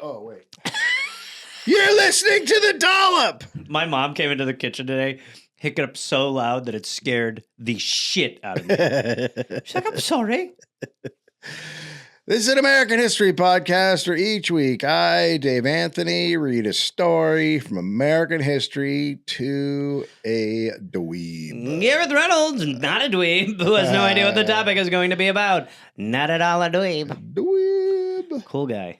Oh, wait. You're listening to the Dollop. My mom came into the kitchen today, hiccup so loud that it scared the shit out of me. She's like, I'm sorry. This is an American history podcast where each week I, Dave Anthony, read a story from American history to a dweeb. Gareth Reynolds, not a dweeb, who has no idea what the topic is going to be about. Not at all a dweeb. Dweeb. Cool guy.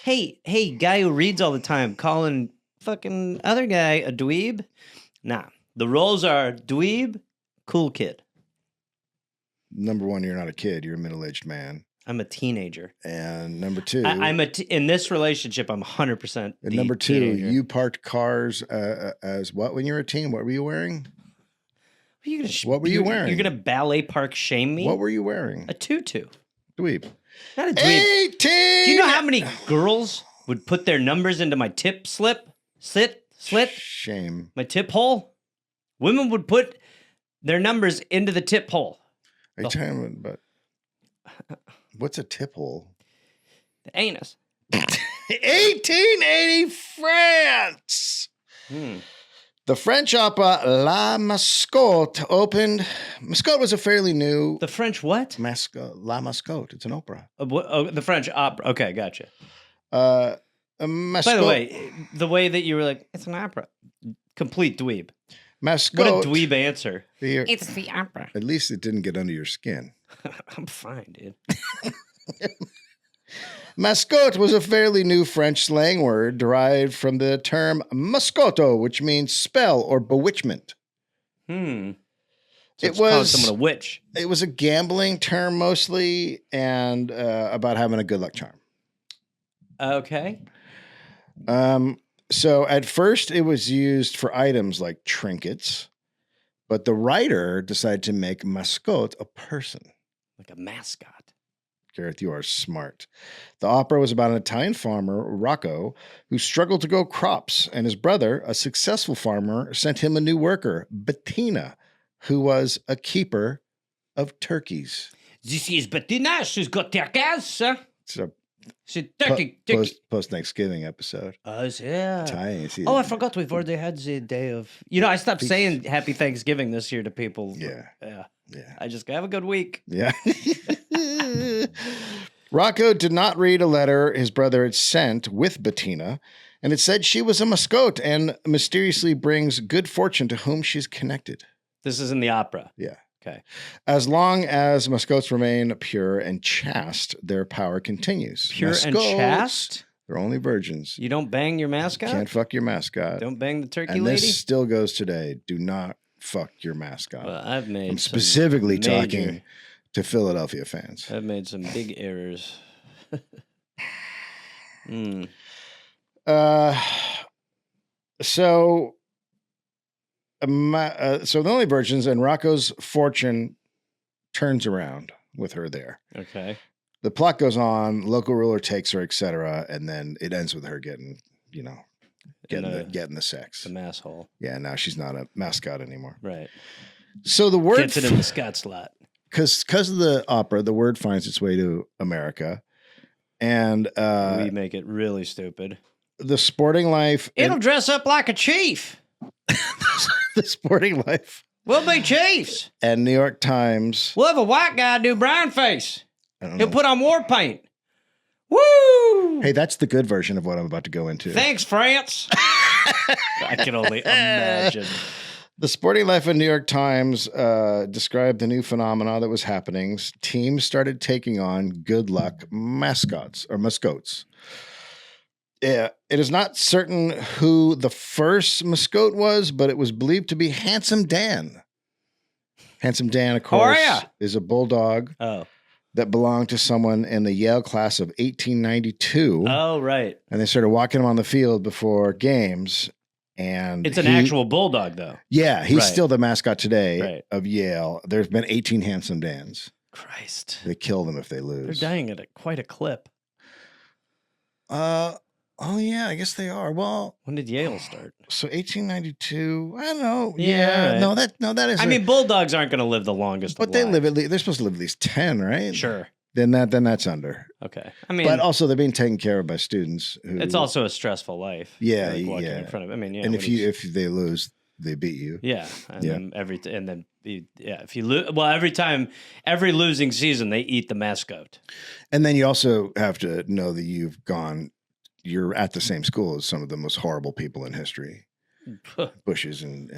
Hey, guy who reads all the time, calling fucking other guy a dweeb? Nah. The roles are dweeb, cool kid. Number one, you're not a kid. You're a middle-aged man. I'm a teenager. And number two... in this relationship, I'm 100% And number two, teenager. you parked cars as what when you were a teen? What were you wearing? What were you wearing? You're going to ballet park shame me? What were you wearing? A tutu. Dweeb. Not a dweeb. 18! Do you know how many girls would put their numbers into my tip slip? Slit? Shame. My tip hole? Women would put their numbers into the tip hole. Are you talking about... What's a tip hole? The anus. 1880 France. The French opera La Mascotte opened. Mascotte was a fairly new... The French what? La Mascotte. It's an opera. The French opera. Okay, gotcha. Mascotte. By the way that you were like, it's an opera. Complete dweeb. Mascotte. What a dweeb answer. It's the opera. At least it didn't get under your skin. I'm fine, dude. Mascotte was a fairly new French slang word derived from the term mascotto, which means spell or bewitchment. So It it's calling was someone a witch. It was a gambling term mostly, and about having a good luck charm. Okay. So at first it was used for items like trinkets, but the writer decided to make mascotte a person. Like a mascot. Gareth, you are smart. The opera was about an Italian farmer, Rocco, who struggled to grow crops, and his brother, a successful farmer, sent him a new worker, Bettina, who was a keeper of turkeys. This is Bettina. She's got turkeys. It's a She's turkey. post-Thanksgiving episode. Yeah. Italian, Oh, I forgot we've already had the day of... I stopped saying Happy Thanksgiving this year to people. Yeah. I just have a good week. Yeah. Rocco did not read a letter his brother had sent with Bettina, and it said she was a mascotte and mysteriously brings good fortune to whom she's connected. This is in the opera. Yeah. Okay. As long as mascottes remain pure and chaste, their power continues. Pure and chaste? They're only virgins. You don't bang your mascot? Can't fuck your mascot. Don't bang the turkey and lady? This still goes today. Do not fuck your mascot. Well, I'm specifically talking to Philadelphia fans. I've made some big errors. So the only virgins, and Rocco's fortune turns around with her there. Okay. The plot goes on, local ruler takes her, etc., and then it ends with her getting the sex. The mass hole. Yeah, now she's not a mascot anymore. Right. So the word gets it in the Scott slot. Because of the opera, the word finds its way to America. And we make it really stupid. The Sporting Life. It'll dress up like a chief. The Sporting Life. We'll be chiefs. And New York Times. We'll have a white guy do brown face. He'll put on war paint. Woo! Hey, that's the good version of what I'm about to go into. Thanks, France. I can only imagine. The Sporting Life and New York Times described the new phenomena that was happening. Teams started taking on good luck mascots. Yeah, it is not certain who the first mascot was, but it was believed to be Handsome Dan. Handsome Dan, of course, is a bulldog that belonged to someone in the Yale class of 1892. Oh, right. And they started walking him on the field before games. And it's an actual bulldog, though. Yeah, he's still the mascot today of Yale. There's been 18 Handsome Dans. Christ. They kill them if they lose. They're dying at quite a clip. Oh, yeah, I guess they are. Well, when did Yale start? So 1892. I don't know. Yeah. Right. No, that is. I mean, bulldogs aren't going to live the longest. But they're supposed to live at least 10, right? Sure. then that's under. Okay. I mean, but also they're being taken care of by students. It's also a stressful life. Yeah, walking in front of. I mean, and if they lose, they beat you. Yeah, then if you lose, well, every losing season they eat the mascot. And then you also have to know that you're at the same school as some of the most horrible people in history. Bushes and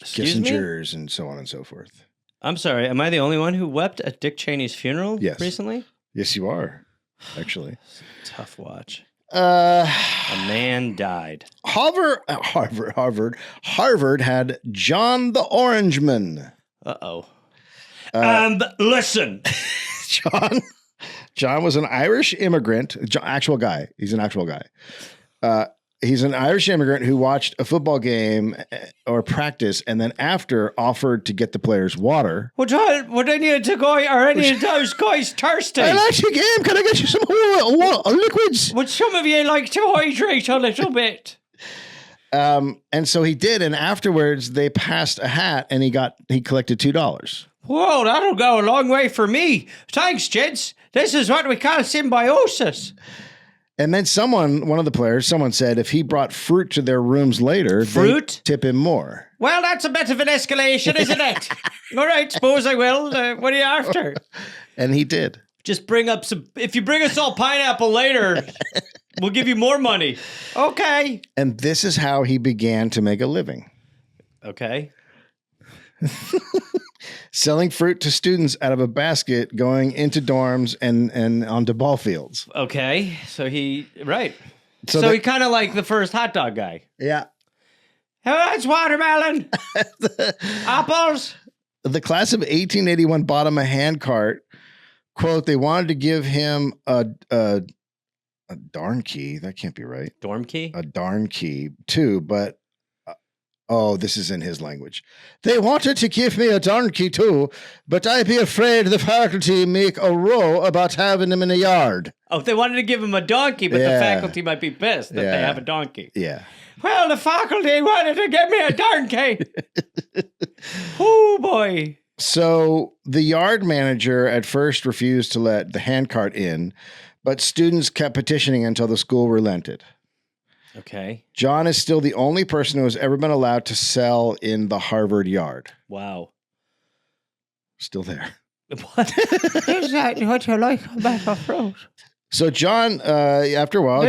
Kissingers and so on and so forth. I'm sorry, am I the only one who wept at Dick Cheney's funeral recently? Yes, you are, actually. Tough watch. A man died. Harvard had John the Orangeman. Uh-oh. Listen. John was an Irish immigrant, actual guy. He's an actual guy. He's an Irish immigrant who watched a football game or practice and then after offered to get the players water. Would I need to go? Are any of those guys thirsty? I like your game. Can I get you some liquids? Would some of you like to hydrate a little bit? And so he did. And afterwards they passed a hat and he collected $2. Whoa, that'll go a long way for me. Thanks, gents. This is what we call symbiosis. And then one of the players said if he brought fruit to their rooms later, they'd tip him more. Well, that's a bit of an escalation, isn't it? All right, suppose I will. What are you after? And he did. Just bring up if you bring us all pineapple later, we'll give you more money. Okay. And this is how he began to make a living. Okay. Selling fruit to students out of a basket going into dorms and onto ball fields. Okay. So he kind of like the first hot dog guy. Yeah. Oh, it's watermelon. Apples. The class of 1881 bought him a hand cart. Quote, they wanted to give him a darn key. That can't be right. Dorm key? A darn key too, but this is in his language. They wanted to give me a donkey too, but I be afraid the faculty make a row about having him in a yard. Oh, they wanted to give him a donkey, but the faculty might be pissed that they have a donkey. Yeah. Well, the faculty wanted to give me a donkey. Oh, boy. So the yard manager at first refused to let the handcart in, but students kept petitioning until the school relented. Okay. John is still the only person who has ever been allowed to sell in the Harvard yard. Wow. Still there. What? Exactly what you like about a fruit. So John, after a while,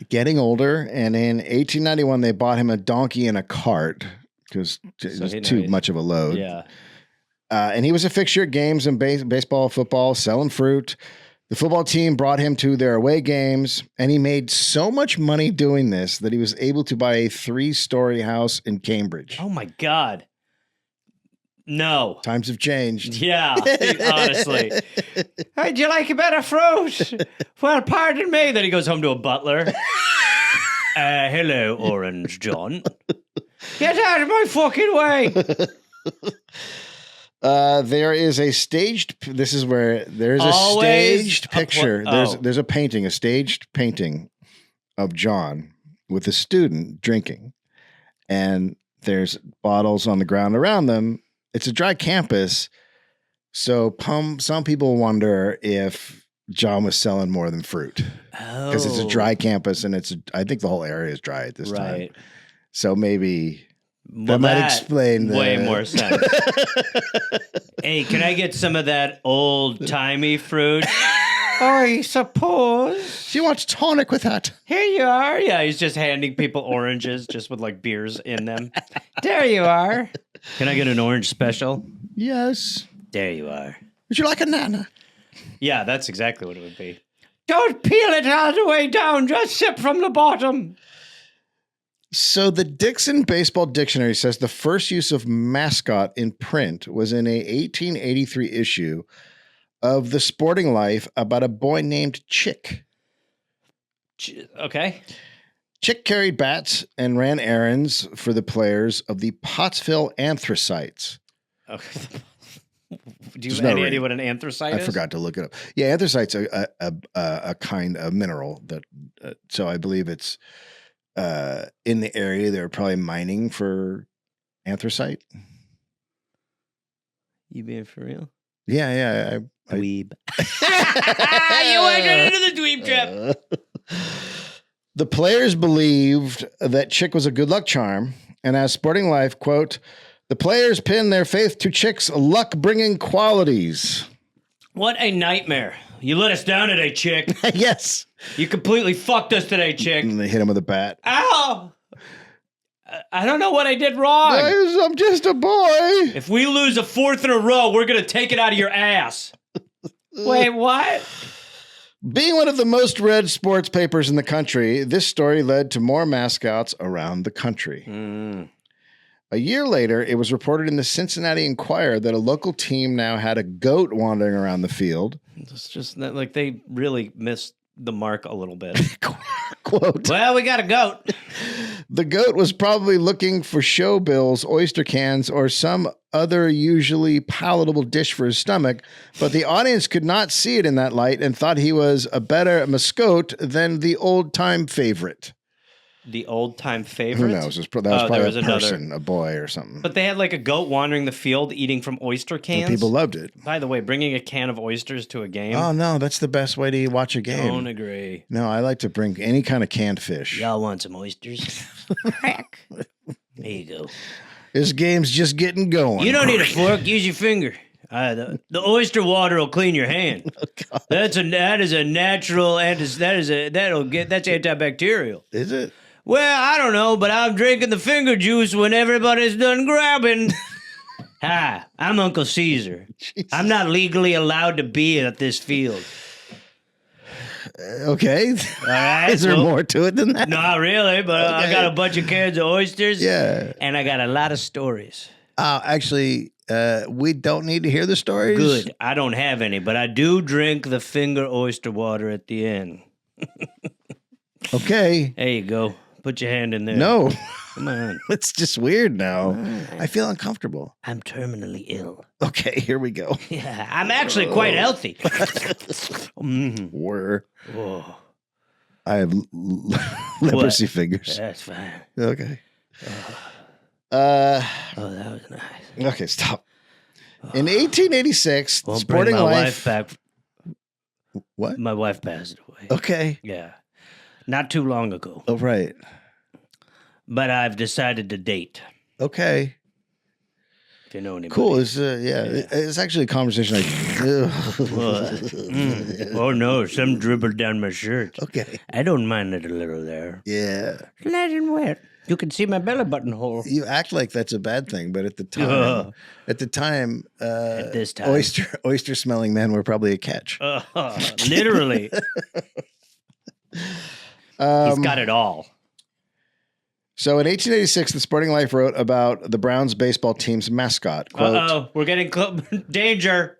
getting older, and in 1891, they bought him a donkey and a cart because it was too much of a load. Yeah. And he was a fixture at games and baseball, football, selling fruit. The football team brought him to their away games, and he made so much money doing this that he was able to buy a 3-story house in Cambridge. Oh, my God. No. Times have changed. Yeah, honestly. Hey, do you like a bit of fruit? Well, pardon me. Then he goes home to a butler. Hello, Orange John. Get out of my fucking way. There is a staged. This is where there's a staged picture. There's a painting, a staged painting of John with a student drinking, and there's bottles on the ground around them. It's a dry campus, so some people wonder if John was selling more than fruit because it's a dry campus, and I think the whole area is dry at this time. So maybe. That might explain way more sense. Hey, can I get some of that old-timey fruit? I suppose. She wants tonic with that. Here you are. Yeah, he's just handing people oranges just with like beers in them. There you are. Can I get an orange special? Yes. There you are. Would you like a nana? Yeah, that's exactly what it would be. Don't peel it all the way down. Just sip from the bottom. So the Dixon Baseball Dictionary says the first use of mascot in print was in a 1883 issue of The Sporting Life about a boy named Chick. Okay. Chick carried bats and ran errands for the players of the Pottsville Anthracites. Okay. Do you have any idea what an anthracite is? I forgot to look it up. Yeah, anthracite's a kind of mineral that. So I believe it's in the area. They're probably mining for anthracite. You being for real? Yeah. Dweeb. You went right into the dweeb trap. The players believed that Chick was a good luck charm, and as Sporting Life, quote, the players pinned their faith to Chick's luck-bringing qualities. What a nightmare. You let us down today, Chick. Yes. You completely fucked us today, Chick. And they hit him with a bat. Ow! I don't know what I did wrong. I'm just a boy. If we lose a fourth in a row, we're going to take it out of your ass. Wait, what? Being one of the most read sports papers in the country, this story led to more mascots around the country. A year later, it was reported in the Cincinnati Enquirer that a local team now had a goat wandering around the field. It's just that, like, they really missed the mark a little bit. Quote, well, we got a goat. The goat was probably looking for show bills, oyster cans, or some other usually palatable dish for his stomach, but the audience could not see it in that light and thought he was a better mascot than the old-time favorite. The old-time favorite? Who knows? That was probably a person, a boy or something. But they had like a goat wandering the field eating from oyster cans? And people loved it. By the way, bringing a can of oysters to a game? Oh, no, that's the best way to watch a game. Don't agree. No, I like to bring any kind of canned fish. Y'all want some oysters? Crack. There you go. This game's just getting going. You don't need a fork. Use your finger. The oyster water will clean your hand. Oh, that is a natural that's antibacterial. Is it? Well, I don't know, but I'm drinking the finger juice when everybody's done grabbing. Hi, I'm Uncle Caesar. Jesus. I'm not legally allowed to be at this field. Okay. All right. Is there more to it than that? Not really, but okay. I got a bunch of cans of oysters. Yeah. And I got a lot of stories. Actually, we don't need to hear the stories. Good. I don't have any, but I do drink the finger oyster water at the end. Okay. There you go. Put your hand in there. No. Come on. It's just weird now. I feel uncomfortable. I'm terminally ill. Okay, here we go. Yeah, I'm actually quite healthy. Were. Whoa. I have leprosy fingers. That's fine. Okay. That was nice. Okay, stop. In 1886, Won't Sporting bring my Life. Wife back. What? My wife passed away. Okay. Yeah. Not too long ago. Oh, right. But I've decided to date. Okay. If you know anybody. Cool. It's actually a conversation Oh, no. Some dribbled down my shirt. Okay. I don't mind it a little there. Yeah. It's nice and wet. You can see my belly button hole. You act like that's a bad thing, but at the time, at this time, oyster smelling men were probably a catch. Literally. He's got it all. So in 1886, the Sporting Life wrote about the Browns baseball team's mascot. Quote, we're getting danger.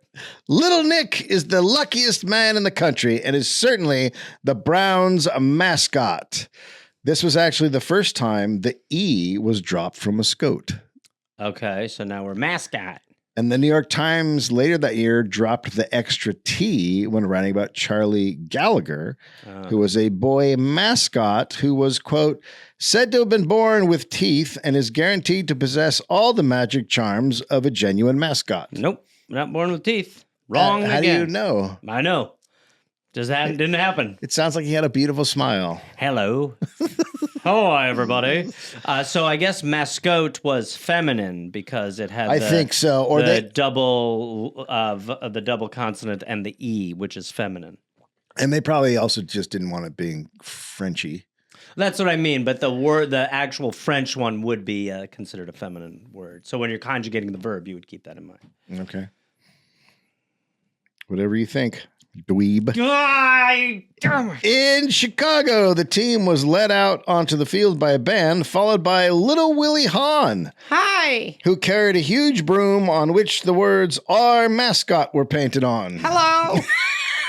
Little Nick is the luckiest man in the country and is certainly the Browns' mascot. This was actually the first time the E was dropped from Mascot. Okay, so now we're mascot. And the New York Times later that year dropped the extra T when writing about Charlie Gallagher, who was a boy mascot who was, quote, said to have been born with teeth and is guaranteed to possess all the magic charms of a genuine mascot. Nope, not born with teeth. Wrong How again. do you know? I know. Didn't happen. It sounds like he had a beautiful smile. Hello. Hello, everybody. So I guess mascot was feminine because it had I think so. Or the double consonant and the E, which is feminine. And they probably also just didn't want it being Frenchy. That's what I mean. But the actual French one would be considered a feminine word. So when you're conjugating the verb, you would keep that in mind. Okay. Whatever you think. Dweeb. In Chicago, the team was led out onto the field by a band, followed by Little Willie Hahn. Hi. Who carried a huge broom on which the words, "Our mascot," were painted on. Hello.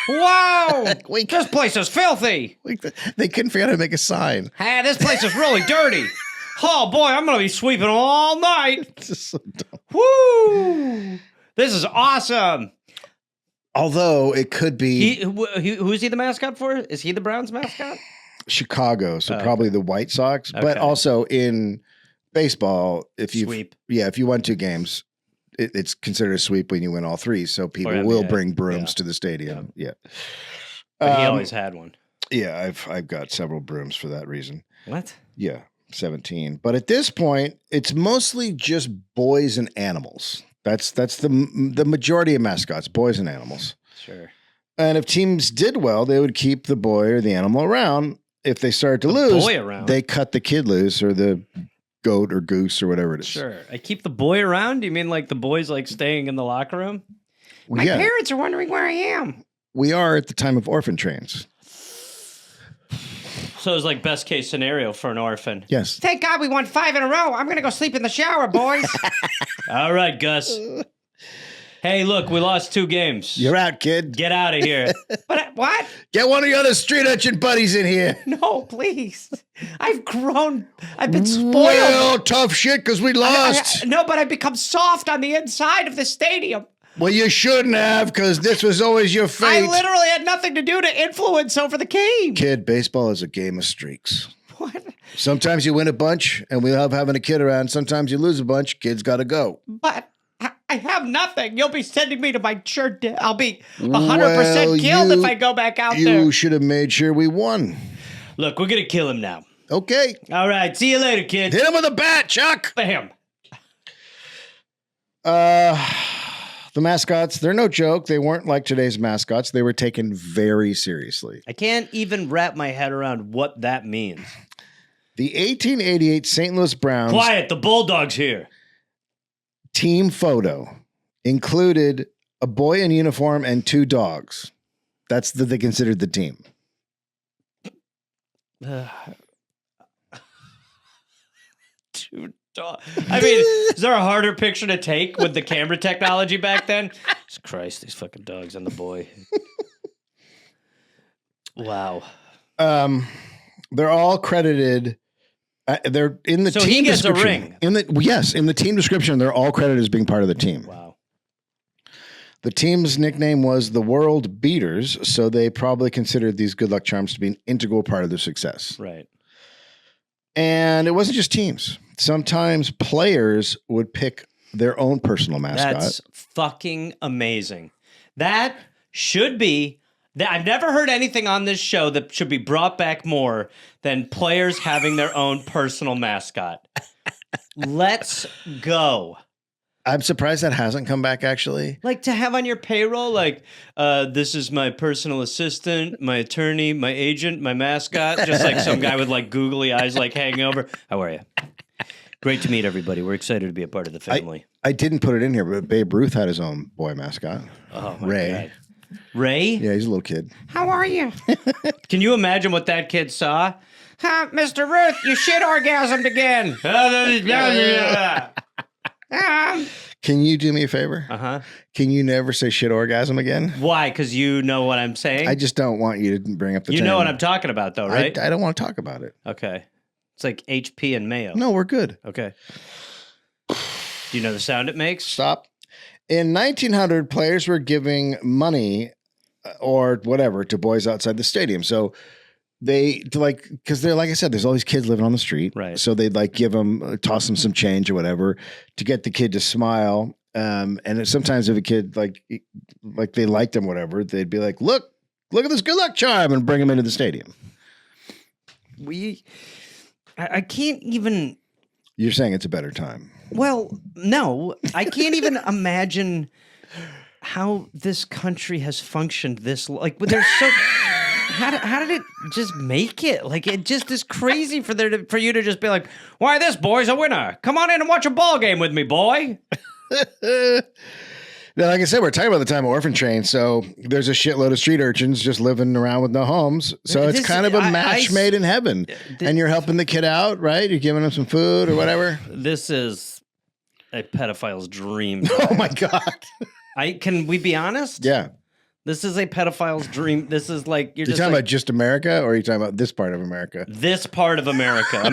Wow. This place is filthy. They couldn't figure out how to make a sign. Hey, this place is really dirty. Oh, boy, I'm going to be sweeping all night. This is so dumb. Woo. This is awesome. Although it could be... Who's he the mascot for? Is he the Browns mascot? Chicago, so probably the White Sox. Okay. But also in baseball, if you went 2 games, it's considered a sweep when you win all three. So people will bring brooms to the stadium. Yeah. But he always had one. Yeah, I've got several brooms for that reason. What? Yeah, 17. But at this point, it's mostly just boys and animals. That's the majority of mascots, boys and animals. Sure. And if teams did well, they would keep the boy or the animal around. If they started to lose, they cut the kid loose or the goat or goose or whatever it is. Sure. I keep the boy around? You mean like the boy's like staying in the locker room? My parents are wondering where I am. We are at the time of orphan trains. So it's like best case scenario for an orphan. Yes. Thank God we won 5 in a row. I'm going to go sleep in the shower, boys. All right, Gus. Hey, look, we lost 2 games. You're out, kid. Get out of here. But what? Get one of your other street urchin buddies in here. No, please. I've grown. I've been spoiled. Well, tough shit because we lost. No, but I've become soft on the inside of the stadium. Well, you shouldn't have, because this was always your fate. I literally had nothing to do to influence over the game. Kid, baseball is a game of streaks. What? Sometimes you win a bunch, and we love having a kid around. Sometimes you lose a bunch, kid's got to go. But I have nothing. You'll be sending me to my church. I'll be 100% killed if I go back out there. You should have made sure we won. Look, we're going to kill him now. Okay. All right, see you later, kid. Hit him with a bat, Chuck. Bam. The mascots, they're no joke. They weren't like today's mascots. They were taken very seriously. I can't even wrap my head around what that means. The 1888 St. Louis Browns... Quiet, the Bulldog's here. Team photo included a boy in uniform and 2 dogs. That's what they considered the team. Dude. I mean, is there a harder picture to take with the camera technology back then? Jesus Christ, these fucking dogs and the boy. Wow. They're all credited. They're in the so team he gets description. A ring. In the team description, they're all credited as being part of the team. Wow. The team's nickname was the World Beaters, so they probably considered these good luck charms to be an integral part of their success. Right. And it wasn't just teams. Sometimes players would pick their own personal mascot. That's fucking amazing. That should be... I've never heard anything on this show that should be brought back more than players having their own personal mascot. Let's go. I'm surprised that hasn't come back, actually. Like to have on your payroll, like, this is my personal assistant, my attorney, my agent, my mascot. Just like some guy with like googly eyes like hanging over. How are you? Great to meet everybody. We're excited to be a part of the family. I didn't put it in here, but Babe Ruth had his own boy mascot. Oh, my Ray. God. Ray? Yeah, he's a little kid. How are you? Can you imagine what that kid saw? Mr. Ruth, you shit orgasmed again. Can you do me a favor? Uh-huh. Can you never say shit orgasm again? Why? Because you know what I'm saying? I just don't want you to bring up the You term. know what I'm talking about, though, right? I don't want to talk about it. Okay. It's like HP and mayo. No, we're good. Okay. Do you know the sound it makes? Stop. In 1900, players were giving money or whatever to boys outside the stadium. So they because they're, like I said, there's all these kids living on the street. Right. So they'd like toss them some change or whatever to get the kid to smile. And sometimes if a kid like they liked him, whatever, they'd be like, look at this good luck charm and bring him into the stadium. I can't even. You're saying it's a better time. Well, no, I can't even imagine how this country has functioned this like. There's so. How did it just make it? Like it just is crazy for you to just be like, why this boy's a winner? Come on in and watch a ball game with me, boy. Now, like I said, we're talking about the time of orphan train, so there's a shitload of street urchins just living around with no homes. So it's kind of a match made in heaven. And you're helping the kid out, right? You're giving him some food or whatever. This is a pedophile's dream. Oh my God. Can we be honest? Yeah. This is a pedophile's dream. This is like you're talking about just America, or are you talking about this part of America? This part of America,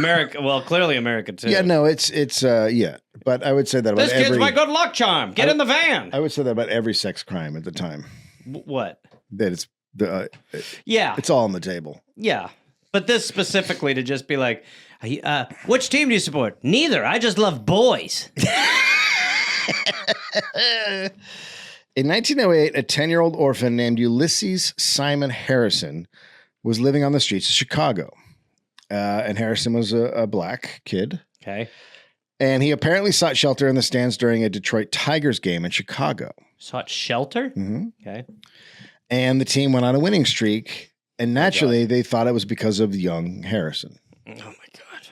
well, clearly America too. Yeah, no, it's yeah. But I would say that about this kid's my good luck charm. Get in the van. I would say that about every sex crime at the time. What? That it's yeah, it's all on the table. Yeah, but this specifically to just be like, which team do you support? Neither. I just love boys. In 1908, a 10-year-old orphan named Ulysses Simon Harrison was living on the streets of Chicago. And Harrison was a black kid. Okay. And he apparently sought shelter in the stands during a Detroit Tigers game in Chicago. Sought shelter? Mm-hmm. Okay. And the team went on a winning streak. And naturally, they thought it was because of young Harrison. Oh, my God.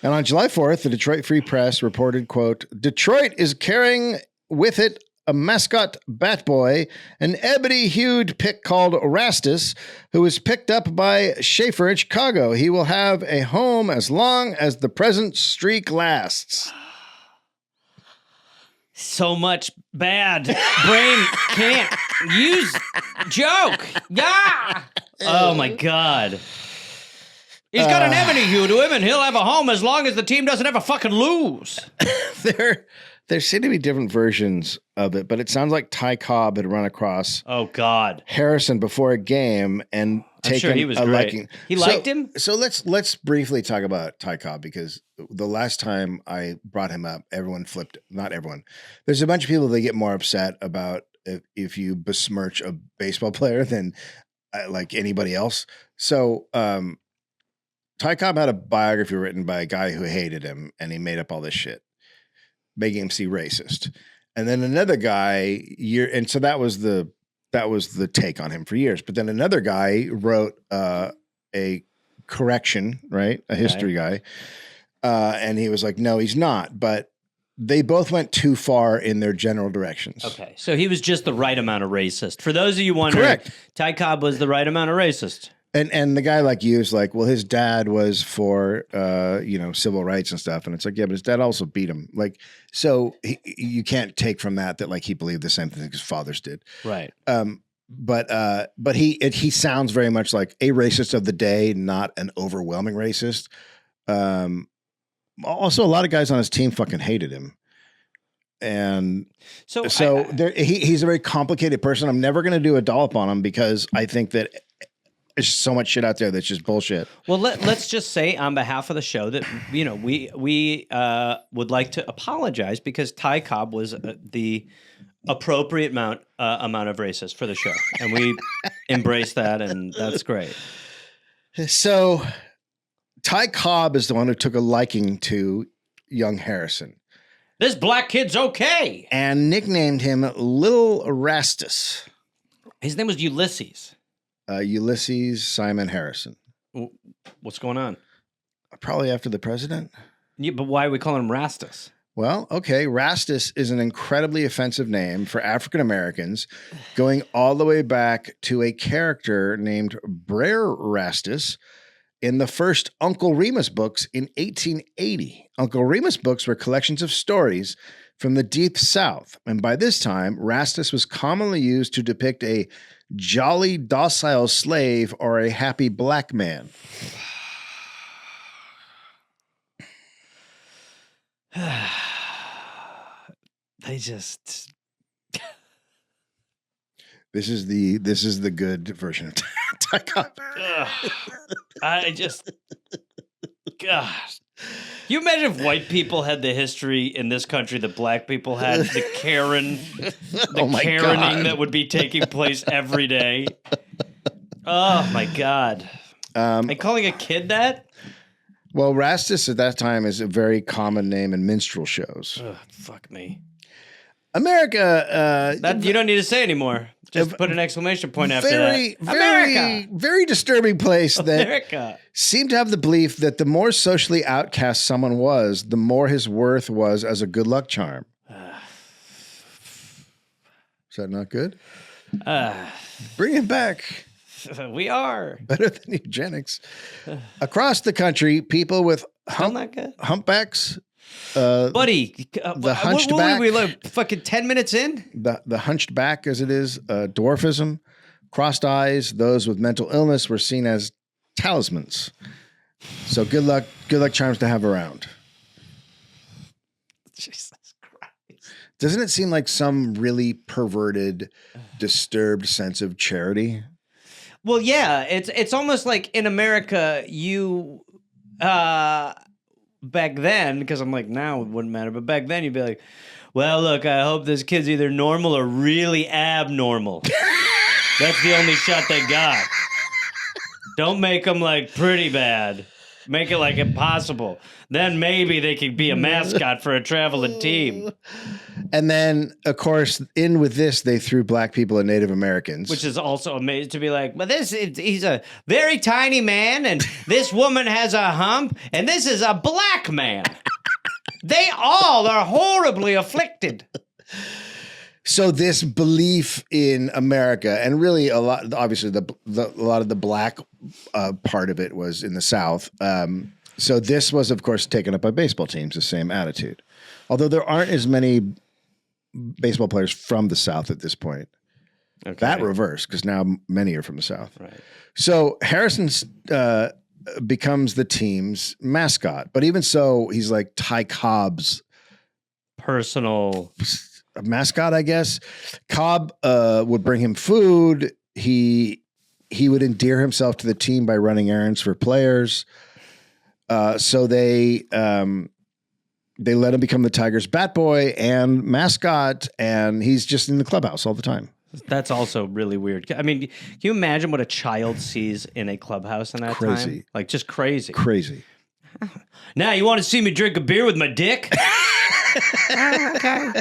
And on July 4th, the Detroit Free Press reported, quote, Detroit is carrying with it a mascot bat boy, an ebony-hued pick called Rastus, who was picked up by Schaefer in Chicago. He will have a home as long as the present streak lasts. So much bad brain can't use joke. Yeah. Oh, my God. He's got an ebony hue to him, and he'll have a home as long as the team doesn't ever fucking lose. There seem to be different versions of it, but it sounds like Ty Cobb had run across Harrison before a game and taken he was a great. liking. He liked him? So let's briefly talk about Ty Cobb, because the last time I brought him up, everyone flipped. Not everyone. There's a bunch of people that get more upset about if you besmirch a baseball player than like anybody else. So Ty Cobb had a biography written by a guy who hated him, and he made up all this shit, making him seem racist. And then another guy, and so that was the take on him for years. But then another guy wrote a correction, right? A history guy. And he was like, no, he's not. But they both went too far in their general directions. Okay. So he was just the right amount of racist. For those of you wondering, correct. Ty Cobb was the right amount of racist. And the guy like you is like, well, his dad was for, civil rights and stuff. And it's like, yeah, but his dad also beat him. Like, so you can't take from that like he believed the same thing his fathers did. Right. But he sounds very much like a racist of the day, not an overwhelming racist. Also, a lot of guys on his team fucking hated him. And so he's a very complicated person. I'm never going to do a dollop on him because I think that there's so much shit out there that's just bullshit. Well, let's just say on behalf of the show that we would like to apologize because Ty Cobb was the appropriate amount of racist for the show, and we embrace that, and that's great. So, Ty Cobb is the one who took a liking to young Harrison. This black kid's okay, and nicknamed him Little Rastus. His name was Ulysses. Ulysses Simon Harrison. What's going on? Probably after the president. Yeah, but why are we calling him Rastus? Well, okay. Rastus is an incredibly offensive name for African Americans, going all the way back to a character named Brer Rastus in the first Uncle Remus books in 1880. Uncle Remus books were collections of stories from the Deep South, and by this time, Rastus was commonly used to depict a jolly, docile slave or a happy black man. They just... This is the good version of Ty Cobb. I just... Gosh. You imagine if white people had the history in this country that black people had, the Karening that would be taking place every day. Oh my God. And calling a kid that? Well, Rastus at that time is a very common name in minstrel shows. Ugh, fuck me. America. That you don't need to say anymore. Just put an exclamation point after that. America. Very disturbing place that seemed to have the belief that the more socially outcast someone was, the more his worth was as a good luck charm. Is that not good? Bring it back. We are. Better than eugenics. Across the country, people with humpbacks. Buddy, the hunchback. We like fucking 10 minutes in? The hunched back, as it is, dwarfism, crossed eyes, those with mental illness were seen as talismans. So good luck charms to have around. Jesus Christ. Doesn't it seem like some really perverted, disturbed sense of charity? Well, yeah, it's almost like in America, you back then, because I'm like now it wouldn't matter, but back then you'd be like, well, look, I hope this kid's either normal or really abnormal. That's the only shot they got. Don't make them like pretty bad. Make it like impossible. Then maybe they could be a mascot for a traveling team. And then, of course, in with this, they threw black people and Native Americans. Which is also amazing to be like, but he's a very tiny man, and this woman has a hump, and this is a black man. They all are horribly afflicted. So this belief in America, and really a lot, obviously a lot of the black part of it was in the South. So this was, of course, taken up by baseball teams, the same attitude. Although there aren't as many baseball players from the South at this point. Okay. That reversed, because now many are from the South. Right. So Harrison becomes the team's mascot. But even so, he's like Ty Cobb's personal mascot, I guess. Cobb would bring him food. He would endear himself to the team by running errands for players. So they let him become the Tigers' bat boy and mascot, and he's just in the clubhouse all the time. That's also really weird. I mean, can you imagine what a child sees in a clubhouse in that time? Like, just crazy. Crazy. Now, you want to see me drink a beer with my dick? Okay.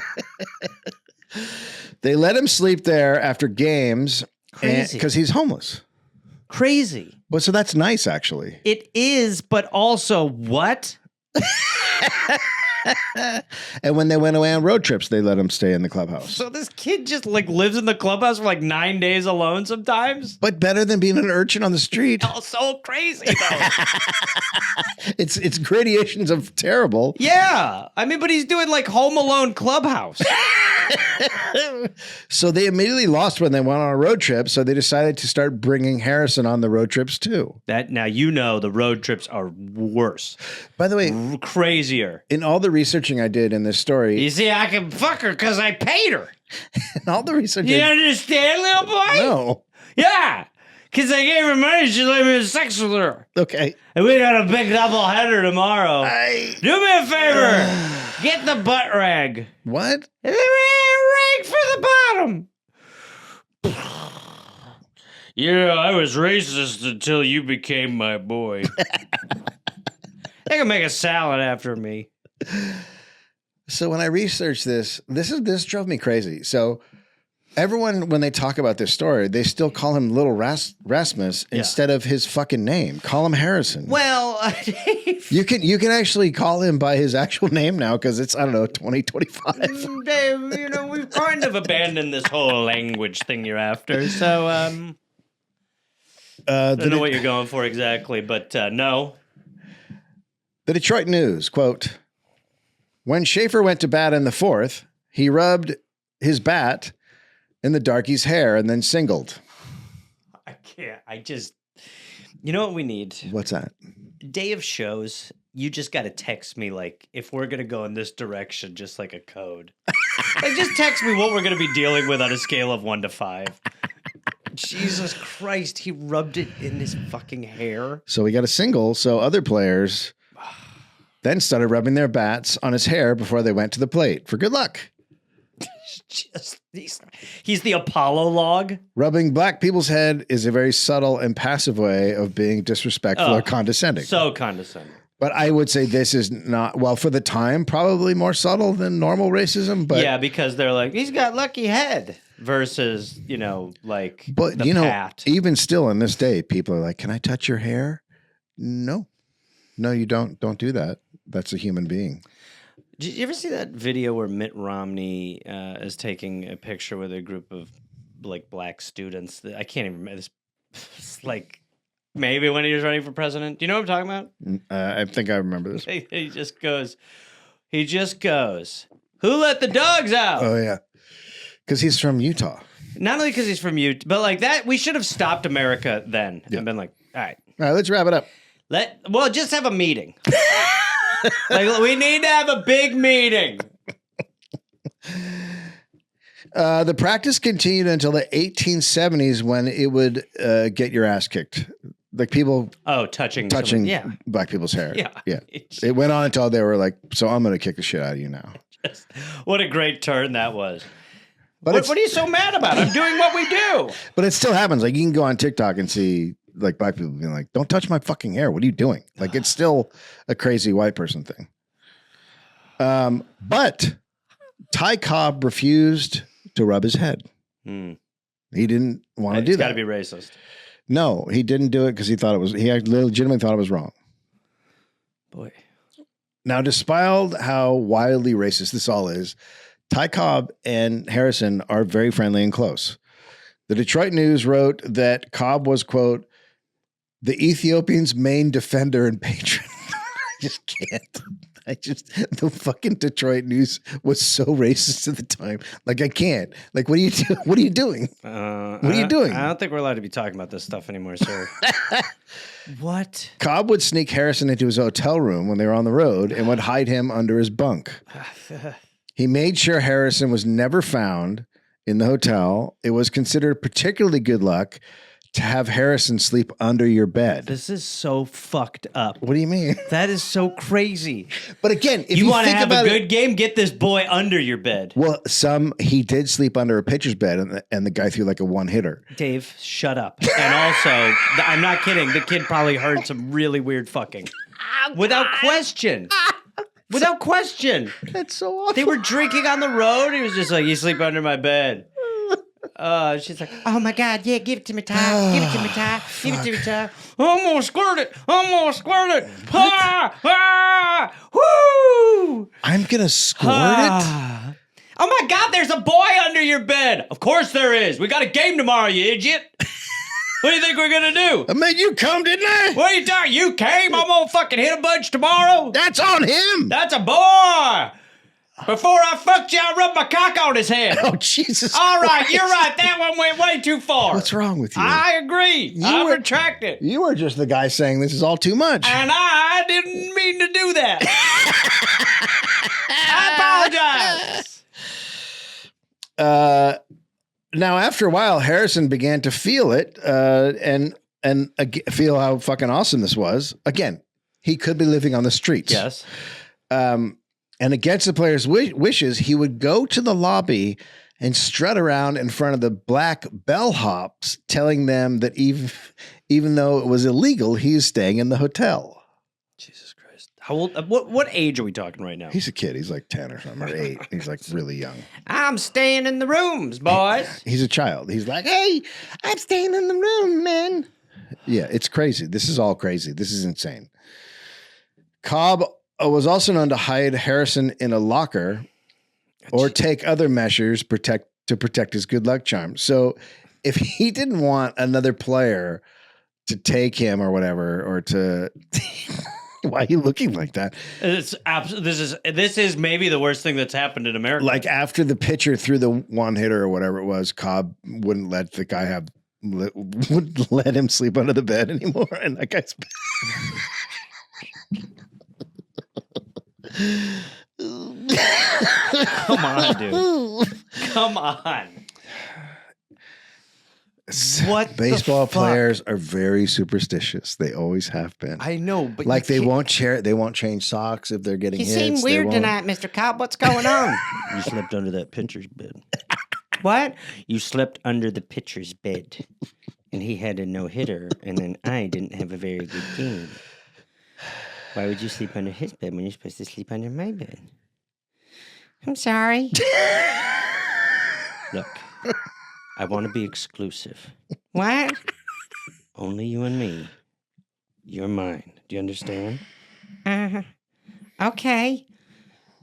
They let him sleep there after games because he's homeless. Crazy. Well, so that's nice, actually. It is, but also what? And when they went away on road trips, they let him stay in the clubhouse. So this kid just like lives in the clubhouse for like 9 days alone sometimes? But better than being an urchin on the street. Oh, so crazy, though. It's gradations of terrible. Yeah. I mean, but he's doing like Home Alone Clubhouse. So they immediately lost when they went on a road trip. So they decided to start bringing Harrison on the road trips too. Now, the road trips are worse. By the way, crazier. In all the researching I did in this story. You see, I can fuck her because I paid her. In all the research. You understand, little boy? No. Yeah. Because I gave her money, she let me have sex with her. Okay. And we got a big double header tomorrow. Do me a favor. Get the butt rag. What? And rag for the bottom. Yeah, I was racist until you became my boy. They can make a salad after me. So when I researched this drove me crazy. So everyone, when they talk about this story, they still call him Little Rasmus instead of his fucking name. Call him Harrison. Well, you can actually call him by his actual name now because it's, I don't know, 2025. Dave, we've kind of abandoned this whole language thing you're after. So I don't know what you're going for exactly, but no. The Detroit News, quote, when Schaefer went to bat in the fourth, he rubbed his bat in the darkie's hair and then singled. I can't. You know what we need? What's that? Day of shows. You just got to text me, like, if we're going to go in this direction, just like a code. Like, just text me what we're going to be dealing with on a scale of 1 to 5. Jesus Christ, he rubbed it in his fucking hair. So we got a single, so other players then started rubbing their bats on his hair before they went to the plate for good luck. He's the Apollo log. Rubbing black people's head is a very subtle and passive way of being disrespectful or condescending. So condescending. But I would say this is not, well, for the time, probably more subtle than normal racism. But yeah, because they're like, he's got lucky head versus, like, but the pat. Even still in this day, people are like, can I touch your hair? No, you don't. Don't do that. That's a human being. Did you ever see that video where Mitt Romney is taking a picture with a group of like black students? I can't even remember this. It's like maybe when he was running for president. Do you know what I'm talking about? I think I remember this. He just goes, who let the dogs out? Oh, yeah. Because he's from Utah. Not only because he's from Utah, but like that, we should have stopped America then and been like, all right, let's wrap it up. Just have a meeting. Like, we need to have a big meeting. The practice continued until the 1870s when it would get your ass kicked. Like people touching black people's hair. Yeah. It went on until they were like, so I'm going to kick the shit out of you now. What a great turn that was. But what are you so mad about? I'm doing what we do. But it still happens. Like you can go on TikTok and see like black people being like, "Don't touch my fucking hair. What are you doing?" Like it's still a crazy white person thing. But Ty Cobb refused to rub his head. He didn't want to do that. It's got to be racist. No, he didn't do it because he legitimately thought it was wrong. Boy. Now, despite how wildly racist this all is, Ty Cobb and Harrison are very friendly and close. The Detroit News wrote that Cobb was, quote, the Ethiopians' main defender and patron. I just can't. The fucking Detroit News was so racist at the time. Like, I can't. Like, what are you doing? What are you doing? What are you doing? I don't think we're allowed to be talking about this stuff anymore, sir. What? Cobb would sneak Harrison into his hotel room when they were on the road and would hide him under his bunk. He made sure Harrison was never found in the hotel. It was considered particularly good luck to have Harrison sleep under your bed. This is so fucked up. What do you mean? That is so crazy. But again, if you want to think have about a good game, get this boy under your bed. Well, he did sleep under a pitcher's bed, and the guy threw like a one-hitter. Dave, shut up. And also, I'm not kidding. The kid probably heard some really weird fucking. Without question. Without question. That's so awful. They were drinking on the road. He was just like, you sleep under my bed. She's like, oh my God, yeah, give it to me, Ty. Give it to me, Ty. Give it to me, Ty. I'm gonna squirt it. I'm gonna squirt it. Woo! I'm gonna squirt it? Oh my God, there's a boy under your bed. Of course there is. We got a game tomorrow, you idiot. What do you think we're gonna do? I made you come, didn't I? What are you talking? You came? I'm gonna fucking hit a bunch tomorrow? That's on him. That's a boy. Before I fucked you, I rubbed my cock on his head. Oh, Jesus All right, Christ. you're right. That one went way too far. What's wrong with you? I agree. I retract it. You were just the guy saying this is all too much. And I didn't mean to do that. I apologize. Now, after a while, Harrison began to feel it and feel how fucking awesome this was. Again, he could be living on the streets. Yes. And against the players' wishes, he would go to the lobby and strut around in front of the black bellhops, telling them that even though it was illegal, he is staying in the hotel. Jesus Christ. How old? What age are we talking right now? He's a kid. He's like 10 or something, or 8. He's like really young. I'm staying in the rooms, boys. He's a child. He's like, hey, I'm staying in the room, man. Yeah, it's crazy. This is all crazy. This is insane. Cobb was also known to hide Harrison in a locker or take other measures to protect his good luck charm. So if he didn't want another player to take him or whatever, or to why are you looking like that? This is maybe the worst thing that's happened in America. Like after the pitcher threw the one hitter or whatever it was, Cobb wouldn't let the guy would let him sleep under the bed anymore, and that guy's. Come on, dude. Come on. What? Baseball players are very superstitious. They always have been. I know, but like they won't change socks if they're getting hits. You seem weird tonight, Mr. Cobb. What's going on? You slept under that pitcher's bed. What? You slept under the pitcher's bed, and he had a no-hitter, and then I didn't have a very good game. Why would you sleep under his bed when you're supposed to sleep under my bed? I'm sorry. Look, I want to be exclusive. What? Only you and me. You're mine. Do you understand? Okay.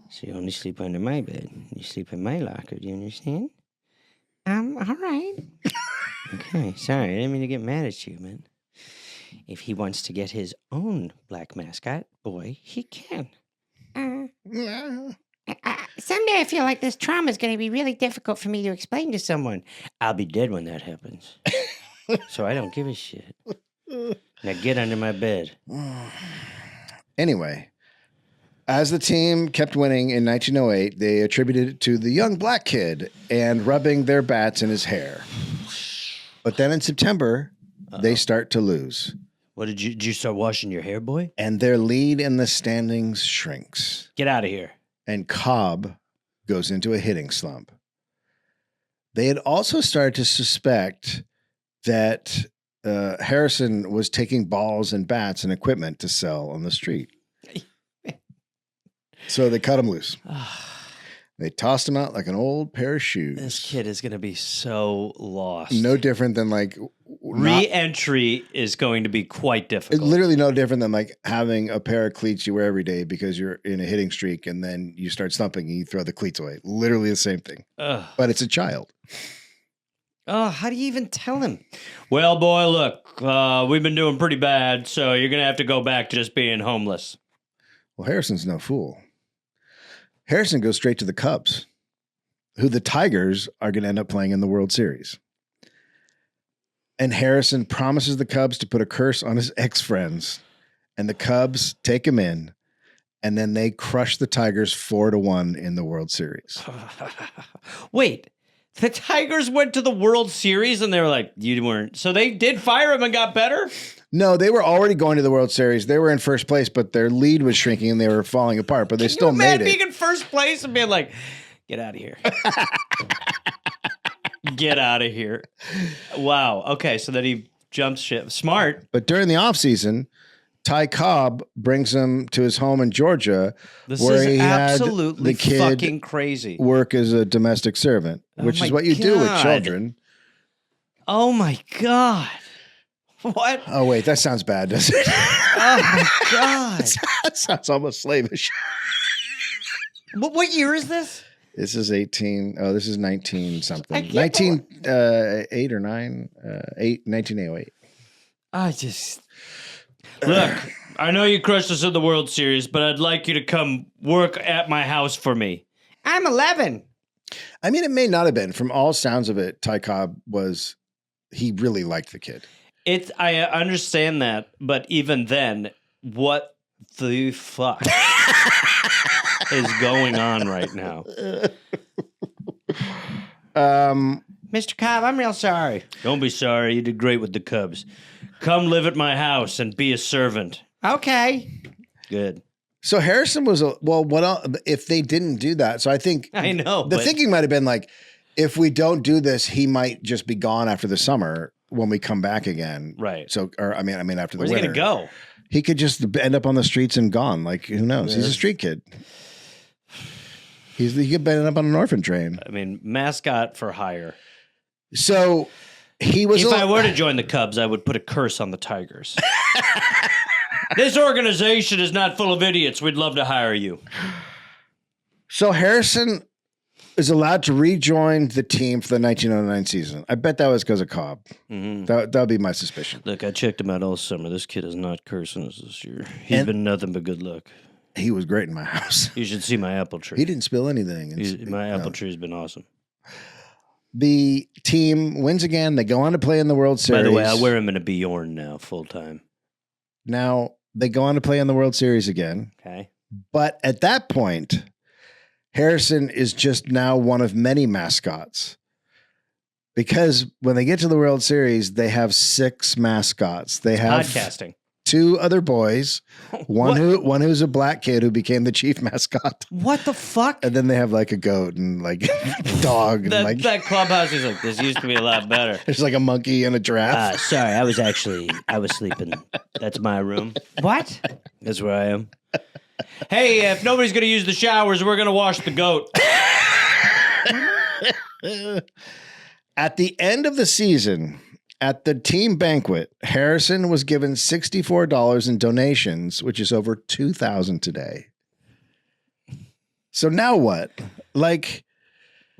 So you only sleep under my bed. You sleep in my locker. Do you understand? All right. Okay, sorry. I didn't mean to get mad at you, man. If he wants to get his own black mascot boy, he can. Someday I feel like this trauma is going to be really difficult for me to explain to someone. I'll be dead when that happens. So I don't give a shit. Now get under my bed. Anyway, as the team kept winning in 1908, they attributed it to the young black kid and rubbing their bats in his hair. But then in September, they start to lose. What did you start washing your hair, boy? And their lead in the standings shrinks. Get out of here. And Cobb goes into a hitting slump. They had also started to suspect that Harrison was taking balls and bats and equipment to sell on the street. So they cut him loose. They tossed him out like an old pair of shoes. This kid is going to be so lost. No different than like... Re-entry is going to be quite difficult. Literally no different than like having a pair of cleats you wear every day because you're in a hitting streak and then you start slumping and you throw the cleats away. Literally the same thing. But it's a child. Oh, how do you even tell him? Well, boy, look, we've been doing pretty bad, so you're going to have to go back to just being homeless. Well, Harrison's no fool. Harrison goes straight to the Cubs, who the Tigers are going to end up playing in the World Series. And Harrison promises the Cubs to put a curse on his ex-friends, and the Cubs take him in, and then they crush the Tigers 4-1 in the World Series. Wait, the Tigers went to the World Series and they were like, you weren't. So they did fire him and got better? No, they were already going to the World Series. They were in first place, but their lead was shrinking and they were falling apart, but they still made it. Being in first place and being like, get out of here. Get out of here. Wow. Okay, so then he jumps ship. Smart. But during the offseason, Ty Cobb brings him to his home in Georgia, where he absolutely had the kid fucking crazy. Work as a domestic servant, which is what you do with children. Oh my God. What? Oh, wait, that sounds bad, doesn't it? Oh my God. That sounds almost slavish. What year is this? This is 18. Oh, this is 19 something. 1908 or 1908. I just... Look, I know you crushed us in the World Series, but I'd like you to come work at my house for me. I'm 11. I mean, it may not have been. From all sounds of it, Ty Cobb he really liked the kid. I understand that, but even then, what the fuck is going on right now? Mr. Cobb, I'm real sorry. Don't be sorry. You did great with the Cubs. Come live at my house and be a servant. Okay. Good. So Harrison was what else, if they didn't do that? So I think I know the thinking might have been like, if we don't do this, he might just be gone after the summer when we come back again. Right. So, or I mean, after the winter. Where's he gonna go? He could just end up on the streets and gone. Like, who knows? He's a street kid. He could end up on an orphan train. I mean, mascot for hire. So he was. If I were to join the Cubs, I would put a curse on the Tigers. This organization is not full of idiots. We'd love to hire you. So Harrison is allowed to rejoin the team for the 1909 season. I bet that was because of Cobb. Mm-hmm. That would be my suspicion. Look, I checked him out all summer. This kid is not cursing us this year. He's been nothing but good luck. He was great in my house. You should see my apple tree. He didn't spill anything. My apple tree has been awesome. The team wins again. They go on to play in the World Series. By the way, I wear him in a Bjorn now, full time. Now, they go on to play in the World Series again. Okay. But at that point, Harrison is just now one of many mascots. Because when they get to the World Series, they have 6 mascots. They have podcasting. 2 other boys, one who's a black kid who became the chief mascot. What the fuck? And then they have like a goat and like a dog. And that clubhouse is like, this used to be a lot better. There's like a monkey and a giraffe. Sorry, I was sleeping. That's my room. What? That's where I am. Hey, if nobody's going to use the showers, we're going to wash the goat. At the end of the season, at the team banquet, Harrison was given $64 in donations, which is over $2,000 today. So now what? Like,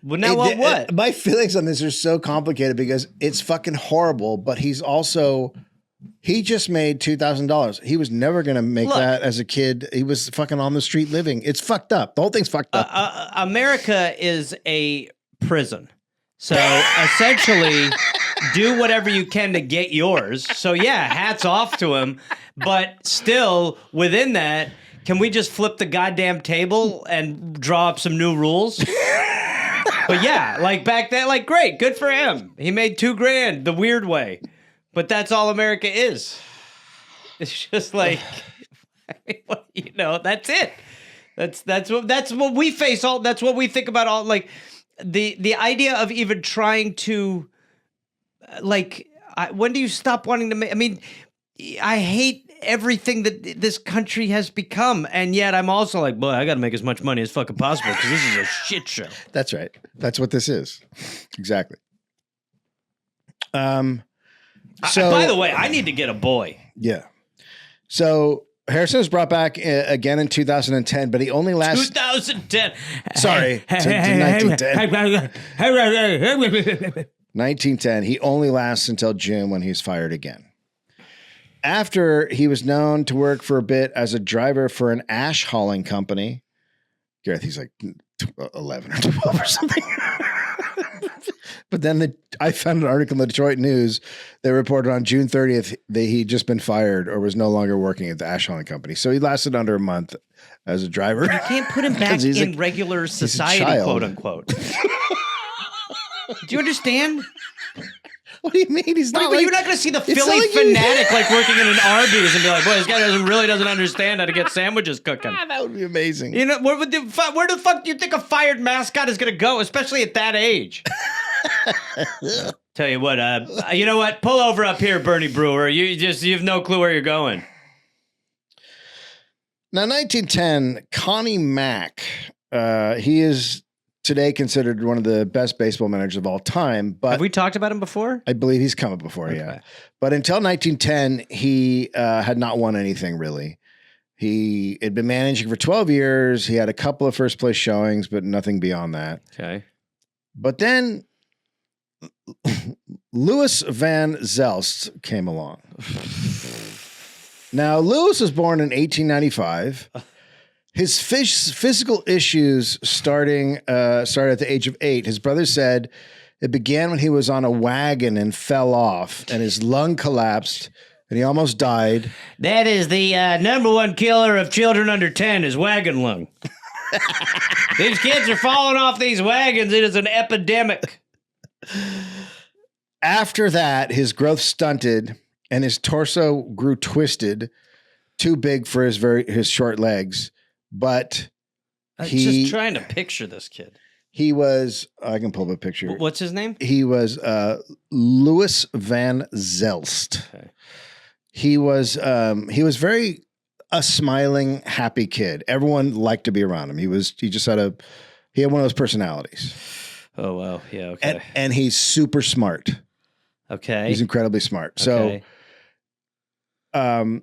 well, now what? My feelings on this are so complicated because it's fucking horrible, but he just made $2,000. He was never going to make that as a kid. He was fucking on the street living. It's fucked up. The whole thing's fucked up. America is a prison. So essentially, do whatever you can to get yours. So yeah, hats off to him. But still, within that, can we just flip the goddamn table and draw up some new rules? But yeah, like back then, like great, good for him. He made $2,000 the weird way. But that's all America is. It's just like, that's it. That's what we face. That's what we think about. All like the idea of even trying to when do you stop wanting to make? I mean, I hate everything that this country has become, and yet I'm also like, boy, I got to make as much money as fucking possible because this is a shit show. That's right. That's what this is. Exactly. So, by the way, I need to get a boy. Yeah. So Harrison was brought back again in 2010, but he only lasted 2010. Sorry, to 1910. 1910. He only lasts until June when he's fired again. After he was known to work for a bit as a driver for an ash hauling company. Gareth, he's like 11 or 12 or something. But then I found an article in the Detroit News that reported on June 30th that he'd just been fired or was no longer working at the ash hauling company. So he lasted under a month as a driver. You can't put him back in regular society, quote unquote. Do you understand? What do you mean? He's not you're not going to see the Phillie Phanatic like working in an Arby's and be like, boy, this guy really doesn't understand how to get sandwiches cooking. That would be amazing. You know, where the fuck do you think a fired mascot is going to go, especially at that age? Tell you what, you know what? Pull over up here, Bernie Brewer. You have no clue where you're going. Now, 1910, Connie Mack, he is today considered one of the best baseball managers of all time. But have we talked about him before? I believe he's come up before, okay. Yeah. But until 1910, he had not won anything, really. He had been managing for 12 years. He had a couple of first-place showings, but nothing beyond that. Okay. But then Louis Van Zelst came along. Now, Louis was born in 1895. His physical issues started at the age of 8. His brother said it began when he was on a wagon and fell off, and his lung collapsed, and he almost died. That is the number one killer of children under 10 is wagon lung. These kids are falling off these wagons. It is an epidemic. After that, his growth stunted, and his torso grew twisted, too big for his short legs. But just trying to picture this kid. He was, I can pull up a picture. What's his name? He was Louis Van Zelst. Okay. He was very a smiling, happy kid. Everyone liked to be around him. He had one of those personalities. Oh, wow. Yeah. Okay. And he's super smart. Okay. He's incredibly smart. Okay. So,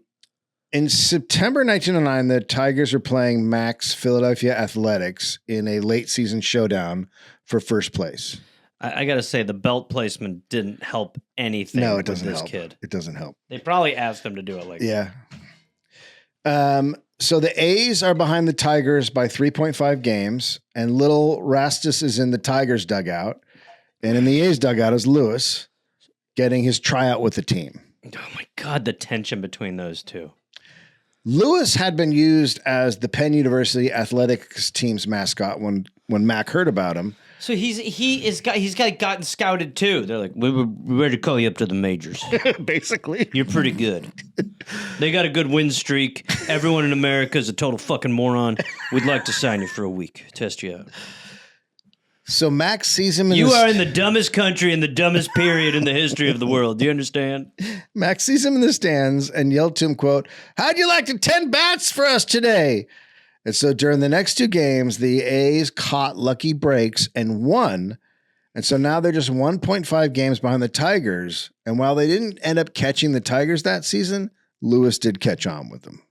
in September 1909, the Tigers were playing Mack's Philadelphia Athletics in a late season showdown for first place. I got to say, the belt placement didn't help anything. No, it doesn't with this help. Kid. It doesn't help. They probably asked him to do it like that. Yeah. So the A's are behind the Tigers by 3.5 games, and little Rastus is in the Tigers dugout, and in the A's dugout is Louis getting his tryout with the team. Oh my God, the tension between those two. Louis had been used as the Penn University athletics team's mascot when Mack heard about him. So he's gotten scouted too. They're like, we're ready to call you up to the majors. Basically, you're pretty good. They got a good win streak. Everyone in America is a total fucking moron. We'd like to sign you for a week, test you out. So Mack sees him. You are in the dumbest country in the dumbest period in the history of the world. Do you understand? Mack sees him in the stands and yelled to him, quote, "How'd you like to 10 bats for us today?" And so during the next two games, the A's caught lucky breaks and won. And so now they're just 1.5 games behind the Tigers. And while they didn't end up catching the Tigers that season, Louis did catch on with them.